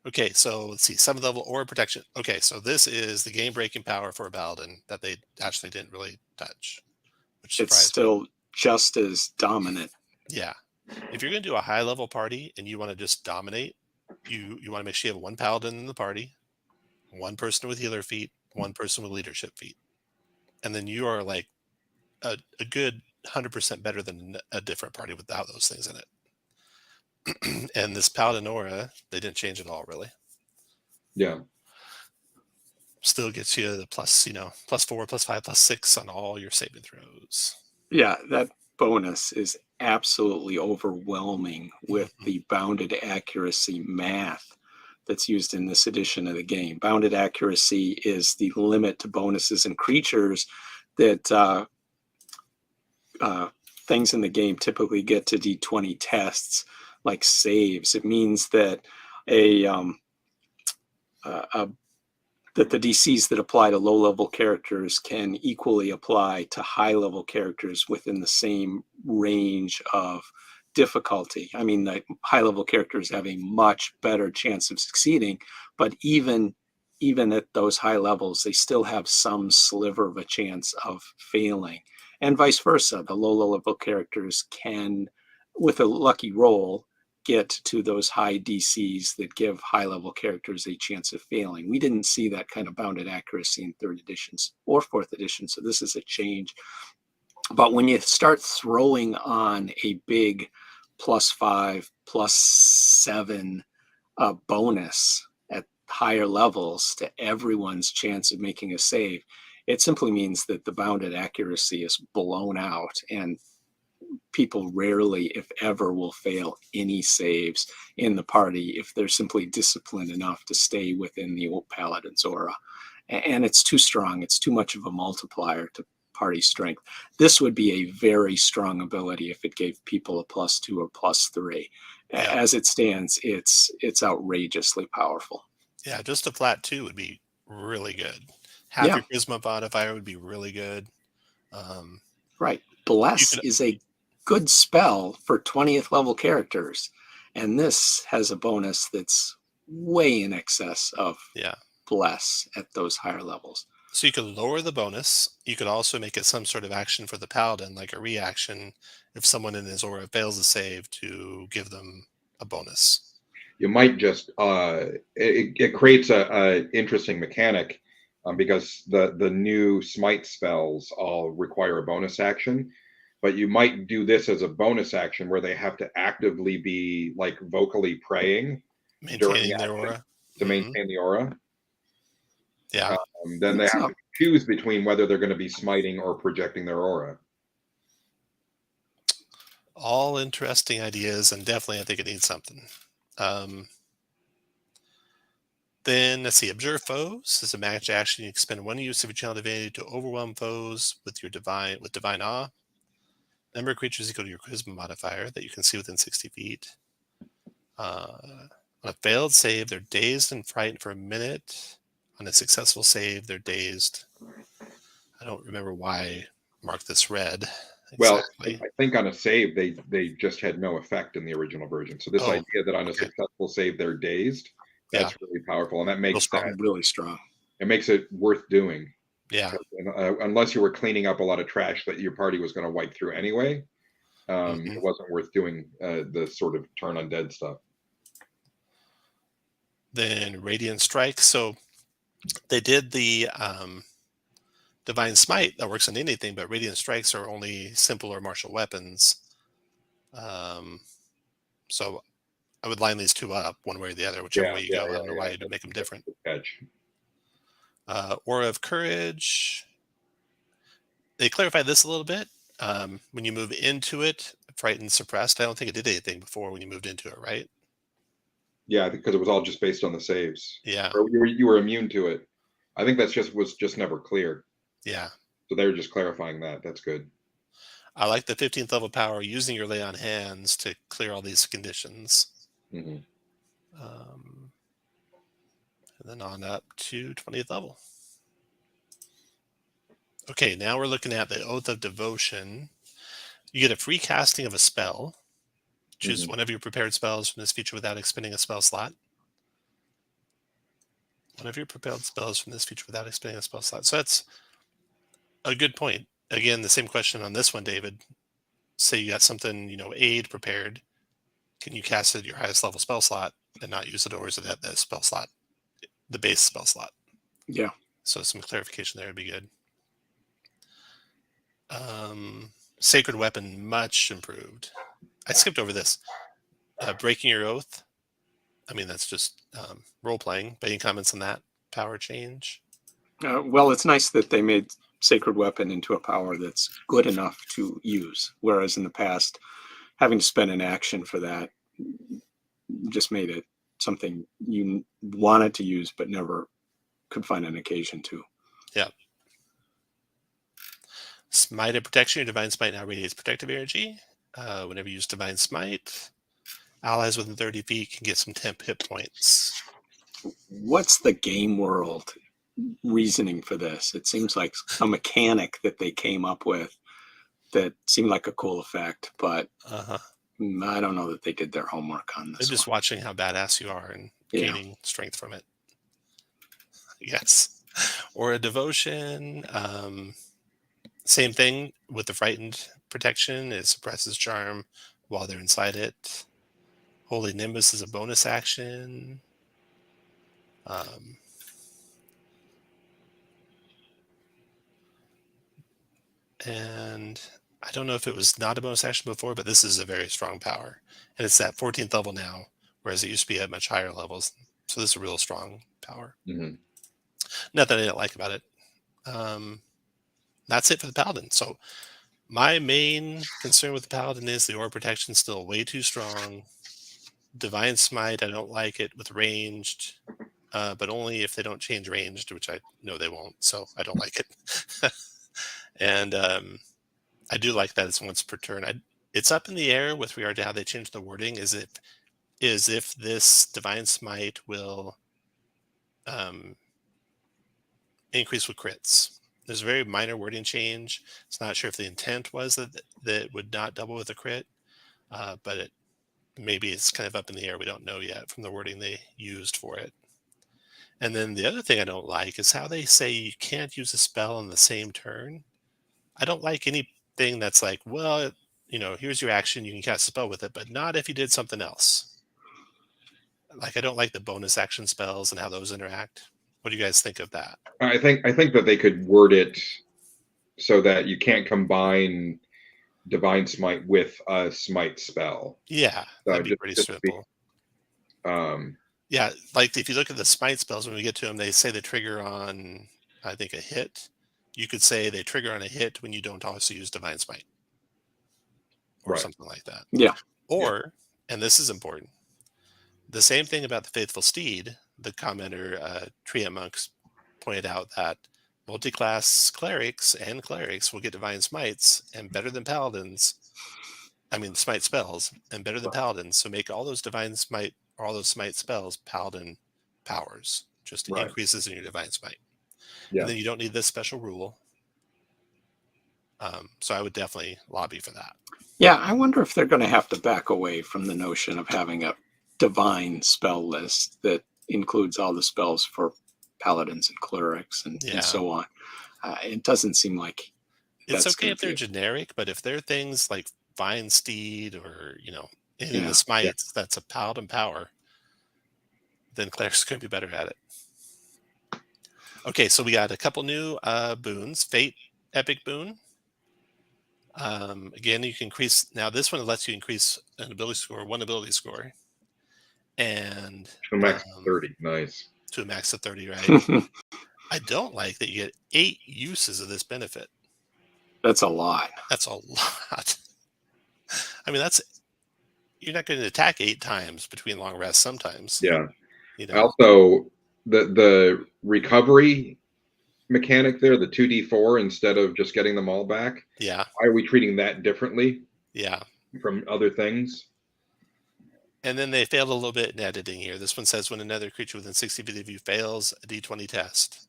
Speaker 1: Okay, so let's see, 7th level aura protection. Okay, so this is the game breaking power for a paladin that they actually didn't really touch, which
Speaker 2: It's
Speaker 1: surprised me.
Speaker 2: still just as dominant.
Speaker 1: Yeah. If you're going to do a high level party and you want to just dominate, you want to make sure you have one paladin in the party, one person with healer feat, one person with leadership feat. And then you are like a good 100% better than a different party without those things in it. And this paladin aura, they didn't change it all really.
Speaker 3: Yeah.
Speaker 1: Still gets you the plus, +4, +5, +6 on all your saving throws.
Speaker 2: Yeah, that bonus is absolutely overwhelming with the bounded accuracy math that's used in this edition of the game. Bounded accuracy is the limit to bonuses and creatures that things in the game typically get to d20 tests, like saves. It means that that the DCs that apply to low-level characters can equally apply to high-level characters within the same range of difficulty. I mean, the high-level characters have a much better chance of succeeding, but even at those high levels, they still have some sliver of a chance of failing. And vice versa. The low-level characters can, with a lucky roll, get to those high DCs that give high-level characters a chance of failing. We didn't see that kind of bounded accuracy in 3rd editions or 4th edition, so this is a change. But when you start throwing on a big +5, +7 bonus at higher levels to everyone's chance of making a save, it simply means that the bounded accuracy is blown out, and people rarely, if ever, will fail any saves in the party if they're simply disciplined enough to stay within the old Paladin's aura. And it's too strong. It's too much of a multiplier to party strength. This would be a very strong ability if it gave people a +2 or +3.
Speaker 1: Yeah.
Speaker 2: As it stands, it's outrageously powerful.
Speaker 1: Yeah, just a flat 2 would be really good. Half
Speaker 2: Yeah.
Speaker 1: your charisma modifier would be really good.
Speaker 2: Right. Bless is a good spell for 20th level characters, and this has a bonus that's way in excess of Bless at those higher levels.
Speaker 1: So you could lower the bonus. You could also make it some sort of action for the paladin, like a reaction if someone in his aura fails a save, to give them a bonus.
Speaker 3: You might just it creates a interesting mechanic because the new smite spells all require a bonus action, but you might do this as a bonus action where they have to actively be like vocally praying
Speaker 1: Maintaining their aura
Speaker 3: to maintain the aura.
Speaker 1: Yeah.
Speaker 3: Then they have to choose between whether they're going to be smiting or projecting their aura.
Speaker 1: All interesting ideas, and definitely I think it needs something. Then let's see, observe foes is a magic action. You can spend 1 use of your channel divinity to overwhelm foes with divine awe. Number of creatures equal to your charisma modifier that you can see within 60 feet. On a failed save, they're dazed and frightened for a minute. On a successful save, they're dazed. I don't remember why I marked this red exactly.
Speaker 3: Well, I think on a save, they just had no effect in the original version. So this
Speaker 1: Oh,
Speaker 3: idea that on a
Speaker 1: okay.
Speaker 3: successful save they're dazed, that's
Speaker 1: Yeah.
Speaker 3: really powerful, and that
Speaker 1: Real
Speaker 3: makes
Speaker 1: strong.
Speaker 2: Really strong.
Speaker 3: it makes it worth doing.
Speaker 1: Yeah.
Speaker 3: Unless you were cleaning up a lot of trash that your party was going to wipe through anyway,
Speaker 1: Mhm.
Speaker 3: it wasn't worth doing the sort of turn undead stuff.
Speaker 1: Then Radiant Strike. So they did the Divine Smite that works on anything, but Radiant Strikes are only simple or martial weapons. So I would line these two up one way or the other, whichever way you go. I don't know why you'd make them different.
Speaker 3: Catch.
Speaker 1: Aura of Courage. They clarified this a little bit. When you move into it, frightened, suppressed. I don't think it did anything before when you moved into it, right?
Speaker 3: Yeah, because it was all just based on the saves.
Speaker 1: Yeah.
Speaker 3: Or you were immune to it. I think was just never clear.
Speaker 1: Yeah.
Speaker 3: So they were just clarifying that. That's good.
Speaker 1: I like the 15th level power using your lay on hands to clear all these conditions.
Speaker 3: Mm-hmm.
Speaker 1: And then on up to 20th level. Okay, now we're looking at the Oath of Devotion. You get a free casting of a spell. Choose one of your prepared spells from this feature without expending a spell slot. One of your prepared spells from this feature without expending a spell slot. So that's a good point. Again, the same question on this one, David. Say you got something, aid prepared. Can you cast it at your highest level spell slot and not use it, or is it at the spell slot, the base spell slot?
Speaker 2: Yeah.
Speaker 1: So some clarification there would be good. Sacred Weapon, much improved. I skipped over this. Breaking your oath. I mean, that's just role playing. But any comments on that power change?
Speaker 2: Well, it's nice that they made Sacred Weapon into a power that's good enough to use, whereas in the past, having to spend an action for that just made it something you wanted to use but never could find an occasion to.
Speaker 1: Yeah. Smite of Protection. Your Divine Smite now radiates protective energy. Whenever you use Divine Smite, allies within 30 feet can get some temp hit points.
Speaker 2: What's the game world reasoning for this? It seems like a mechanic that they came up with that seemed like a cool effect, but I don't know that they did their homework on this.
Speaker 1: They're just watching how badass you are and gaining strength from it. Yes. Or a Devotion. Same thing with the Frightened Protection. It suppresses charm while they're inside it. Holy Nimbus is a bonus action. And I don't know if it was not a bonus action before, but this is a very strong power. And it's at 14th level now, whereas it used to be at much higher levels. So this is a real strong power.
Speaker 3: Mm-hmm.
Speaker 1: Nothing I didn't like about it. That's it for the Paladin. So my main concern with the Paladin is the aura protection is still way too strong. Divine Smite, I don't like it with ranged, but only if they don't change ranged, which I know they won't. So I don't like it. And I do like that it's once per turn. It's up in the air with regard to how they change the wording. Is if this Divine Smite will increase with crits. There's a very minor wording change. It's not sure if the intent was that it would not double with a crit, but maybe it's kind of up in the air. We don't know yet from the wording they used for it. And then the other thing I don't like is how they say you can't use a spell on the same turn. I don't like anything that's like, well, here's your action. You can cast a spell with it, but not if you did something else. Like, I don't like the bonus action spells and how those interact. What do you guys think of that?
Speaker 3: I think that they could word it so that you can't combine Divine Smite with a Smite spell.
Speaker 1: Yeah, that'd be pretty simple.
Speaker 3: Yeah,
Speaker 1: like if you look at the Smite spells, when we get to them, they say they trigger on, I think, a hit. You could say they trigger on a hit when you don't also use Divine Smite. or
Speaker 3: Right.
Speaker 1: something like that.
Speaker 2: Yeah.
Speaker 1: Or, and this is important, the same thing about the Faithful Steed. The commenter, Treant Monks, pointed out that multi-class clerics will get divine smites, and better than paladins. I mean, smite spells, and better than paladins. So make all those divine smite or all those smite spells paladin powers, just
Speaker 3: Right.
Speaker 1: increases in your divine smite.
Speaker 3: Yeah.
Speaker 1: And then you don't need this special rule. So I would definitely lobby for that.
Speaker 2: Yeah, I wonder if they're going to have to back away from the notion of having a divine spell list that includes all the spells for paladins and clerics and so on. It doesn't seem like
Speaker 1: it's okay if they're generic, but if they're things like Vine Steed or, you know, any of the smites that's a paladin power, then clerics are going to be better at it. Okay, so we got a couple new boons. Fate Epic Boon. Again, you can increase. Now, this one lets you increase an ability score, one ability score. And
Speaker 3: to a max of 30. Nice.
Speaker 1: To a max of 30, right? I don't like that you get 8 uses of this benefit.
Speaker 2: That's a lot.
Speaker 1: That's a lot. I mean, you're not going to attack 8 times between long rests sometimes.
Speaker 3: Yeah.
Speaker 1: You know?
Speaker 3: Also, the recovery mechanic there, the 2d4 instead of just getting them all back.
Speaker 1: Yeah.
Speaker 3: Why are we treating that differently?
Speaker 1: Yeah.
Speaker 3: From other things?
Speaker 1: And then they failed a little bit in editing here. This one says when another creature within 60 feet of you fails a d20 test,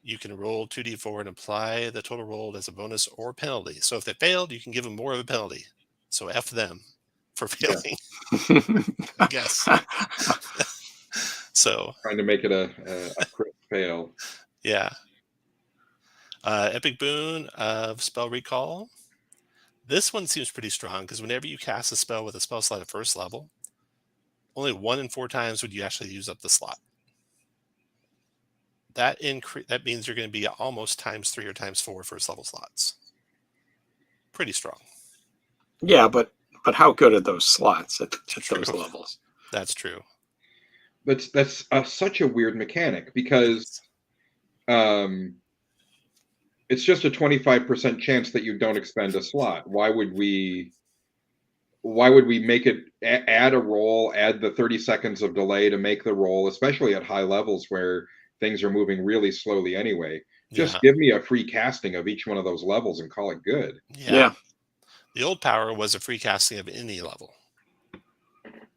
Speaker 1: you can roll 2d4 and apply the total rolled as a bonus or penalty. So if they failed, you can give them more of a penalty. So F them for failing, I guess. So
Speaker 3: trying to make it a crit fail.
Speaker 1: Yeah. Epic Boon of Spell Recall. This one seems pretty strong because whenever you cast a spell with a spell slot at first level, only 1 in 4 times would you actually use up the slot. That means you're going to be almost ×3 or ×4 first level slots. Pretty strong.
Speaker 2: Yeah, but how good are those slots at those levels?
Speaker 1: That's true.
Speaker 3: That's such a weird mechanic because it's just a 25% chance that you don't expend a slot. Why would we make it add a roll, add the 30 seconds of delay to make the roll, especially at high levels where things are moving really slowly anyway? Just give me a free casting of each one of those levels and call it good.
Speaker 2: Yeah.
Speaker 1: The old power was a free casting of any level.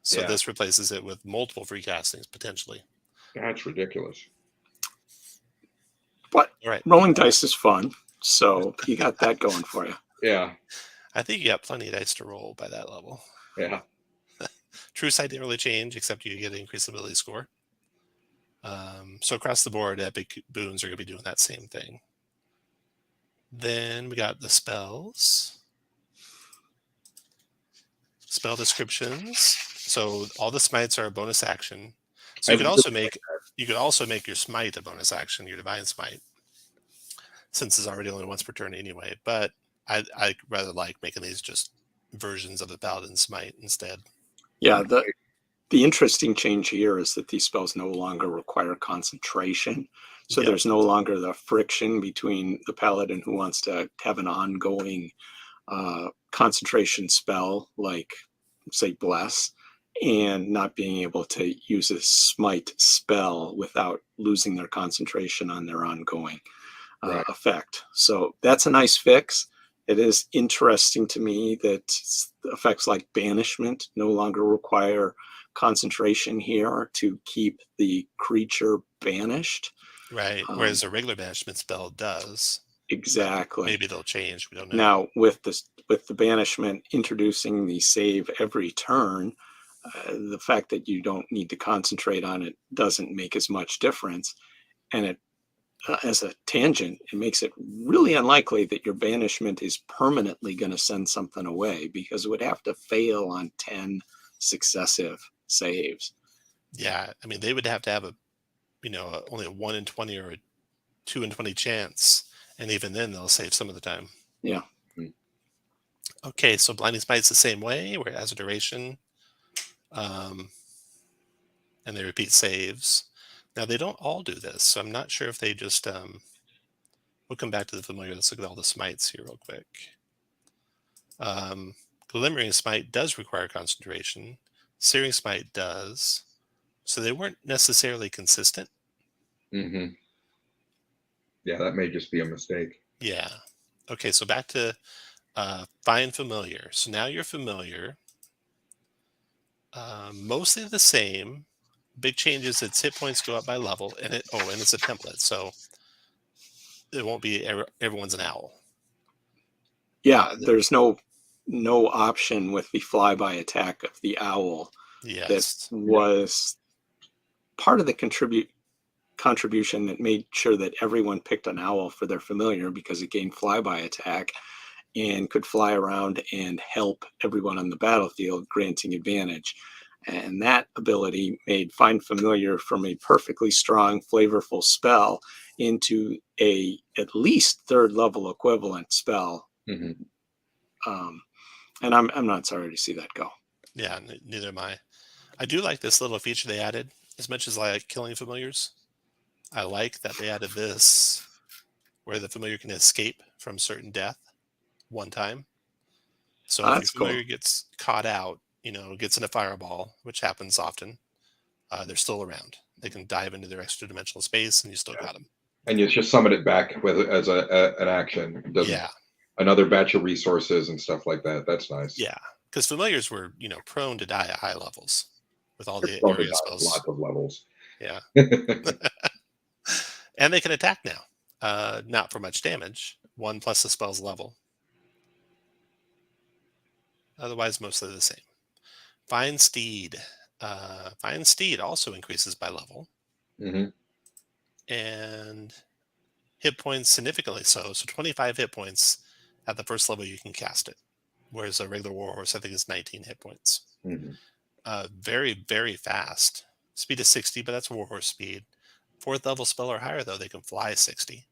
Speaker 1: So this replaces it with multiple free castings potentially.
Speaker 3: That's ridiculous.
Speaker 2: But rolling dice is fun, so you got that going for you.
Speaker 3: Yeah.
Speaker 1: I think you got plenty of dice to roll by that level.
Speaker 3: Yeah.
Speaker 1: True sight didn't really change, except you get an increased ability score. So across the board, epic boons are going to be doing that same thing. Then we got the spells. Spell descriptions. So all the smites are a bonus action. So you could also make your smite a bonus action, your divine smite, since it's already only once per turn anyway. But I rather like making these just versions of the paladin smite instead.
Speaker 2: Yeah, the interesting change here is that these spells no longer require concentration. So there's no longer the friction between the paladin who wants to have an ongoing concentration spell, like, say, Bless, and not being able to use a smite spell without losing their concentration on their ongoing effect. So that's a nice fix. It is interesting to me that effects like banishment no longer require concentration here to keep the creature banished.
Speaker 1: Right. Whereas a regular banishment spell does.
Speaker 2: Exactly.
Speaker 1: Maybe they'll change. We don't know.
Speaker 2: Now, with the banishment introducing the save every turn, the fact that you don't need to concentrate on it doesn't make as much difference. And it, as a tangent, it makes it really unlikely that your banishment is permanently going to send something away, because it would have to fail on 10 successive saves.
Speaker 1: Yeah, I mean, they would have to have only a 1 in 20 or a 2 in 20 chance, and even then they'll save some of the time.
Speaker 2: Yeah.
Speaker 1: Okay, so Blinding Smite's the same way, where it has a duration, and they repeat saves. Now, they don't all do this, so I'm not sure if they just... we'll come back to the familiar. Let's look at all the smites here real quick. Glimmering Smite does require concentration. Searing Smite does. So they weren't necessarily consistent.
Speaker 3: Mm-hmm. Yeah, that may just be a mistake.
Speaker 1: Yeah. Okay, so back to find familiar. So now you're familiar. Mostly the same. Big changes, its hit points go up by level, and it's a template, so it won't be everyone's an owl.
Speaker 2: Yeah, there's no option with the flyby attack of the owl.
Speaker 1: Yes.
Speaker 2: That was part of the contribution that made sure that everyone picked an owl for their familiar, because it gained flyby attack and could fly around and help everyone on the battlefield, granting advantage. And that ability made Find Familiar from a perfectly strong, flavorful spell into a at least third level equivalent spell.
Speaker 3: Mm-hmm.
Speaker 2: And I'm not sorry to see that go.
Speaker 1: Yeah, neither am I. I do like this little feature they added. As much as I like killing familiars, I like that they added this where the familiar can escape from certain death one time. So if your
Speaker 2: That's cool.
Speaker 1: familiar gets caught out, gets in a fireball, which happens often, they're still around. They can dive into their extra dimensional space, and you still got them.
Speaker 3: And you just summon it back as an action. It doesn't.
Speaker 1: Yeah.
Speaker 3: Another batch of resources and stuff like that. That's nice.
Speaker 1: Yeah, because familiars were, prone to die at high levels with all the
Speaker 3: Prone to
Speaker 1: area
Speaker 3: die at
Speaker 1: spells.
Speaker 3: lots of levels.
Speaker 1: Yeah. And they can attack now. Not for much damage. 1 plus the spell's level. Otherwise, mostly the same. Find Steed. Find Steed also increases by level.
Speaker 3: Mm-hmm.
Speaker 1: And hit points significantly so. So 25 hit points at the first level you can cast it. Whereas a regular Warhorse, I think, is 19 hit points.
Speaker 3: Mm-hmm.
Speaker 1: Very, very fast. Speed is 60, but that's Warhorse speed. 4th level spell or higher, though, they can fly 60.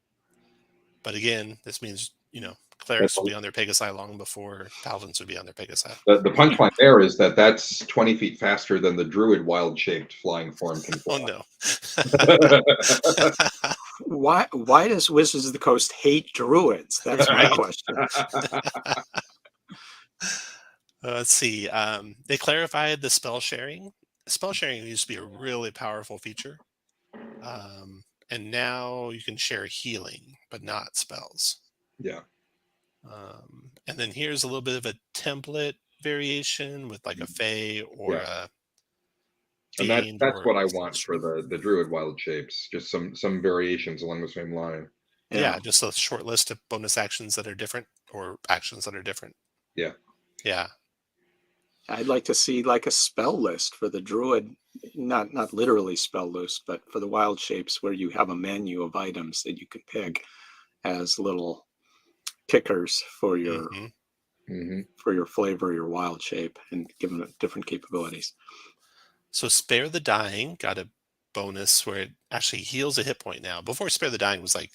Speaker 1: But again, this means, clerics will be on their Pegasi long before paladins would be on their Pegasi.
Speaker 3: The punchline there is that's 20 feet faster than the Druid wild-shaped flying form can fly.
Speaker 1: Oh, no.
Speaker 2: Why does Wizards of the Coast hate Druids? That's my question.
Speaker 1: Let's see. They clarified the spell sharing. Spell sharing used to be a really powerful feature. And now you can share healing, but not spells.
Speaker 3: Yeah.
Speaker 1: And then here's a little bit of a template variation with like a Fae or a
Speaker 3: And that's what I want for the Druid wild shapes. Just some variations along the same line.
Speaker 1: Yeah, just a short list of bonus actions that are different or actions that are different.
Speaker 3: Yeah.
Speaker 1: Yeah.
Speaker 2: I'd like to see like a spell list for the Druid, not literally spell list, but for the wild shapes where you have a menu of items that you can pick as little pickers for your for your flavor, your wild shape, and give them different capabilities.
Speaker 1: So Spare the Dying got a bonus where it actually heals a hit point now. Before Spare the Dying was like,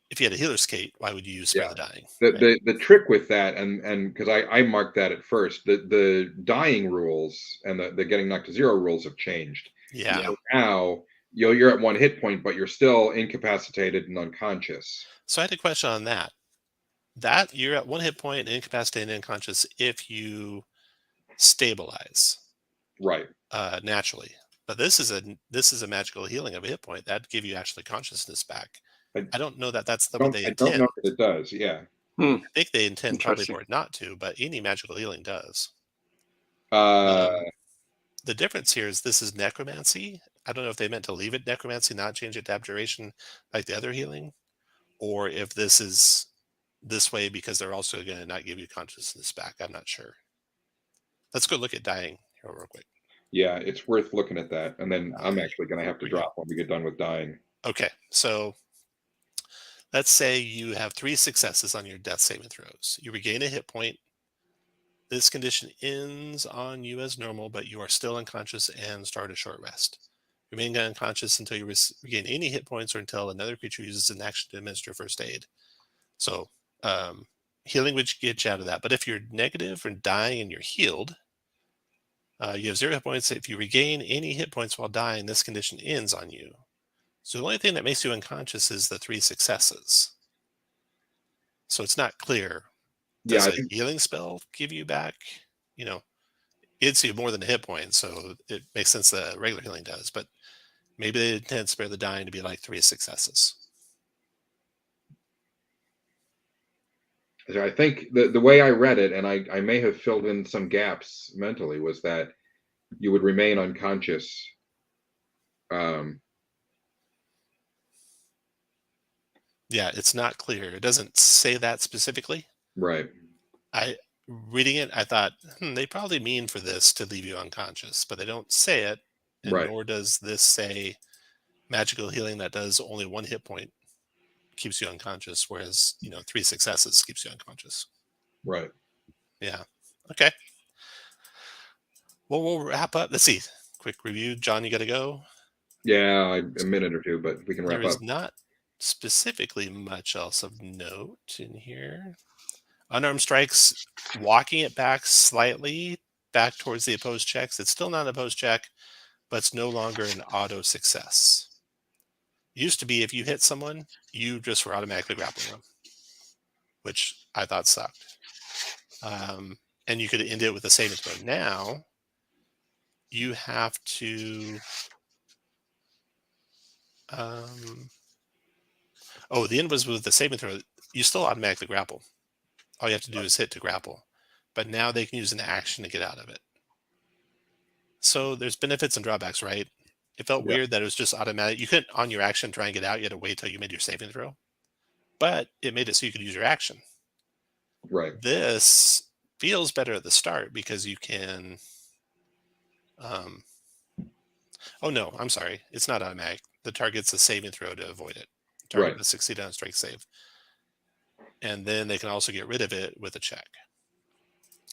Speaker 1: if you had a healer's kit, why would you use Spare the Dying?
Speaker 3: The trick with that, and because I marked that at first, the dying rules and the getting knocked to 0 rules have changed.
Speaker 1: Yeah.
Speaker 3: So now you're at 1 hit point, but you're still incapacitated and unconscious.
Speaker 1: So I had a question on that. That you're at 1 hit point, incapacitated and unconscious if you stabilize.
Speaker 3: Right.
Speaker 1: Naturally. But this is a magical healing of a hit point. That'd give you actually consciousness back. I don't know that that's what they intend.
Speaker 3: I don't know that it does, yeah.
Speaker 1: I think they intend probably for it not to, but any magical healing does.
Speaker 3: The
Speaker 1: difference here is this is necromancy. I don't know if they meant to leave it necromancy, not change it to abjuration like the other healing, or if this is this way because they're also going to not give you consciousness back. I'm not sure. Let's go look at dying here real quick.
Speaker 3: Yeah, it's worth looking at that. And then I'm actually going to have to drop when we get done with dying.
Speaker 1: Okay, so let's say you have 3 successes on your death saving throws. You regain a hit point. This condition ends on you as normal, but you are still unconscious and start a short rest. Remain unconscious until you regain any hit points or until another creature uses an action to administer first aid. So healing would get you out of that. But if you're negative and dying and you're healed, you have 0 hit points. If you regain any hit points while dying, this condition ends on you. So the only thing that makes you unconscious is the 3 successes. So it's not clear
Speaker 3: Yeah,
Speaker 1: Does
Speaker 3: I
Speaker 1: a
Speaker 3: think
Speaker 1: healing spell give you back? You know, it's you more than a hit point, so it makes sense that regular healing does. But maybe they intend to spare the dying to be like 3 successes.
Speaker 3: I think the way I read it, and I may have filled in some gaps mentally, was that you would remain unconscious. Um,
Speaker 1: Yeah, it's not clear. It doesn't say that specifically.
Speaker 3: right,
Speaker 1: I reading it, I thought, they probably mean for this to leave you unconscious, but they don't say it, and
Speaker 3: right,
Speaker 1: nor does this say magical healing that does only 1 hit point keeps you unconscious, whereas 3 successes keeps you unconscious.
Speaker 3: right.
Speaker 1: Yeah. Okay. Well, we'll wrap up. Let's see. Quick review. John, you got to go.
Speaker 3: Yeah, a minute or two, but we can
Speaker 1: There
Speaker 3: wrap up.
Speaker 1: is not specifically much else of note in here. Unarmed strikes, walking it back slightly back towards the opposed checks. It's still not an opposed check, but it's no longer an auto success. It used to be if you hit someone, you just were automatically grappling them, which I thought sucked. And you could end it with a saving throw. Now you have to. The end was with the saving throw. You still automatically grapple. All you have to do is hit to grapple. But now they can use an action to get out of it. So there's benefits and drawbacks, right? It felt
Speaker 3: Yeah.
Speaker 1: weird that it was just automatic. You couldn't, on your action, try and get out. You had to wait till you made your saving throw. But it made it so you could use your action.
Speaker 3: Right.
Speaker 1: This feels better at the start because you can. Oh no, I'm sorry. It's not automatic. The target's a saving throw to avoid it. Target
Speaker 3: Right.
Speaker 1: must succeed on a strike save. And then they can also get rid of it with a check.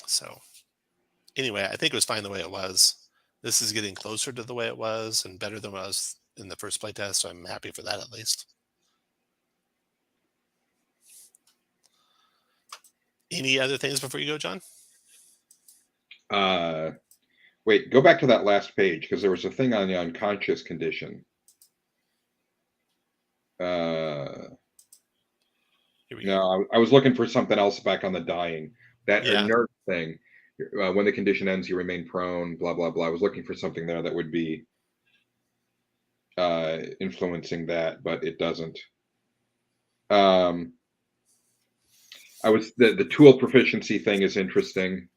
Speaker 1: So anyway, I think it was fine the way it was. This is getting closer to the way it was and better than it was in the first playtest, so I'm happy for that at least. Any other things before you go, John?
Speaker 3: Wait, go back to that last page because there was a thing on the unconscious condition.
Speaker 1: Here we go.
Speaker 3: No, I was looking for something else back on the dying. That
Speaker 1: Yeah.
Speaker 3: inert thing. When the condition ends, you remain prone. Blah blah blah. I was looking for something there that would be influencing that, but it doesn't. I was the tool proficiency thing is interesting.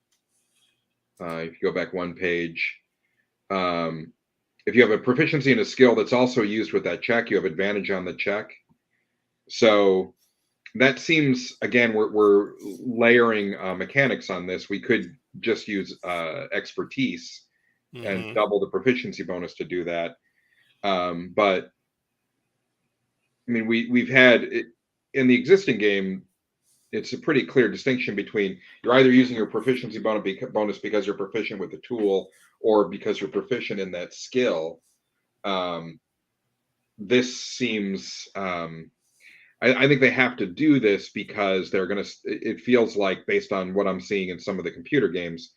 Speaker 3: If you go back one page, if you have a proficiency in a skill that's also used with that check, you have advantage on the check. So that seems, again, we're layering mechanics on this. We could just use expertise and double the proficiency bonus to do that. But I mean, we've had it, in the existing game, it's a pretty clear distinction between you're either using your proficiency bonus because you're proficient with the tool or because you're proficient in that skill. This seems, I think they have to do this because they're going to, it feels like based on what I'm seeing in some of the computer games,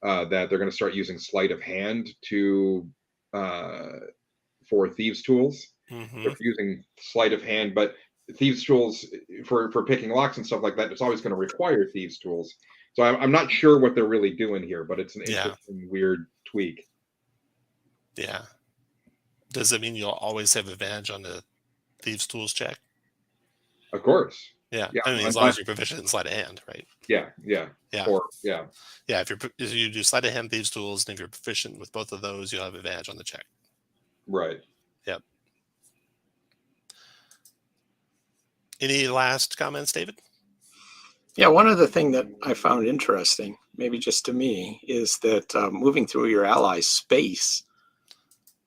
Speaker 3: that they're going to start using sleight of hand to, for thieves tools. They're using sleight of hand, but thieves tools for picking locks and stuff like that, it's always going to require thieves tools. So I'm not sure what they're really doing here, but it's an interesting, weird tweak.
Speaker 1: Yeah. Does it mean you'll always have advantage on the thieves tools check?
Speaker 3: Of course.
Speaker 1: Yeah. I mean, as long as you're proficient in sleight of hand, right?
Speaker 3: Yeah. Or
Speaker 1: yeah. If you do sleight of hand, thieves tools, and if you're proficient with both of those, you'll have advantage on the check.
Speaker 3: Right.
Speaker 1: Yep. Any last comments, David?
Speaker 2: Yeah, one other thing that I found interesting, maybe just to me, is that moving through your ally's space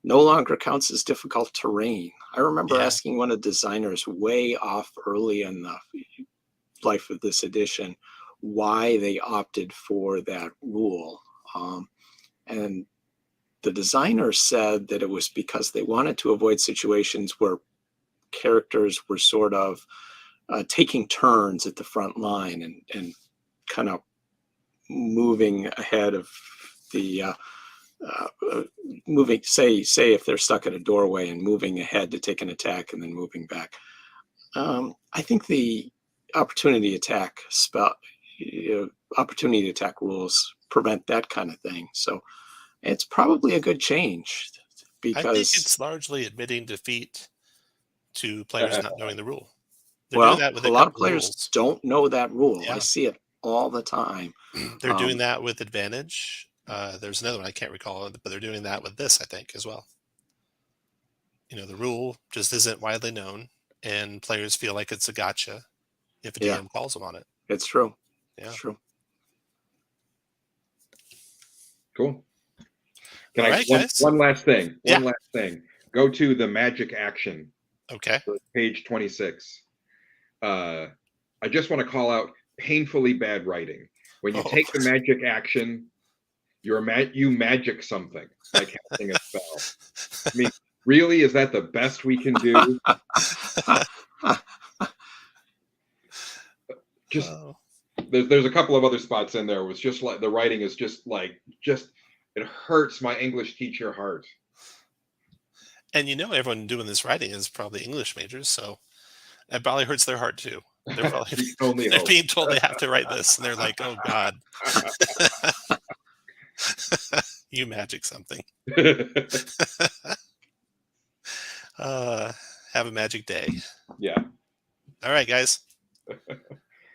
Speaker 2: no longer counts as difficult terrain. I remember asking one of the designers way off early in the life of this edition why they opted for that rule. And the designer said that it was because they wanted to avoid situations where characters were sort of taking turns at the front line and kind of moving ahead of the moving, say if they're stuck at a doorway and moving ahead to take an attack and then moving back. I think the opportunity attack spell opportunity attack rules prevent that kind of thing. So it's probably a good change
Speaker 1: I think
Speaker 2: because,
Speaker 1: it's largely admitting defeat to players not knowing the rule. They're doing
Speaker 2: well,
Speaker 1: that with
Speaker 2: a
Speaker 1: a
Speaker 2: lot of
Speaker 1: couple of
Speaker 2: players
Speaker 1: rules.
Speaker 2: don't know that rule. I
Speaker 1: Yeah.
Speaker 2: see it all the time.
Speaker 1: They're doing that with advantage. There's another one I can't recall, but they're doing that with this, I think, as well. The rule just isn't widely known, and players feel like it's a gotcha if a
Speaker 2: Yeah.
Speaker 1: DM calls them on it.
Speaker 2: It's true.
Speaker 1: Yeah.
Speaker 2: It's true.
Speaker 3: Cool.
Speaker 1: All right, guys.
Speaker 3: One last thing.
Speaker 1: Yeah.
Speaker 3: One last thing. Go to the magic action.
Speaker 1: Okay.
Speaker 3: Page 26. I just want to call out painfully bad writing. When you take the magic action, you magic something, like casting a spell. I mean, really, is that the best we can do? Just there's a couple of other spots in there. It was just like the writing is just it hurts my English teacher heart.
Speaker 1: And everyone doing this writing is probably English majors, so it probably hurts their heart too. They're probably they're being told they have to write this, and they're like, "Oh God, you magic something." Have a magic day.
Speaker 3: Yeah.
Speaker 1: All right, guys.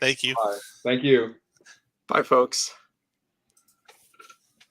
Speaker 1: Thank you.
Speaker 3: Thank you.
Speaker 2: Bye, folks.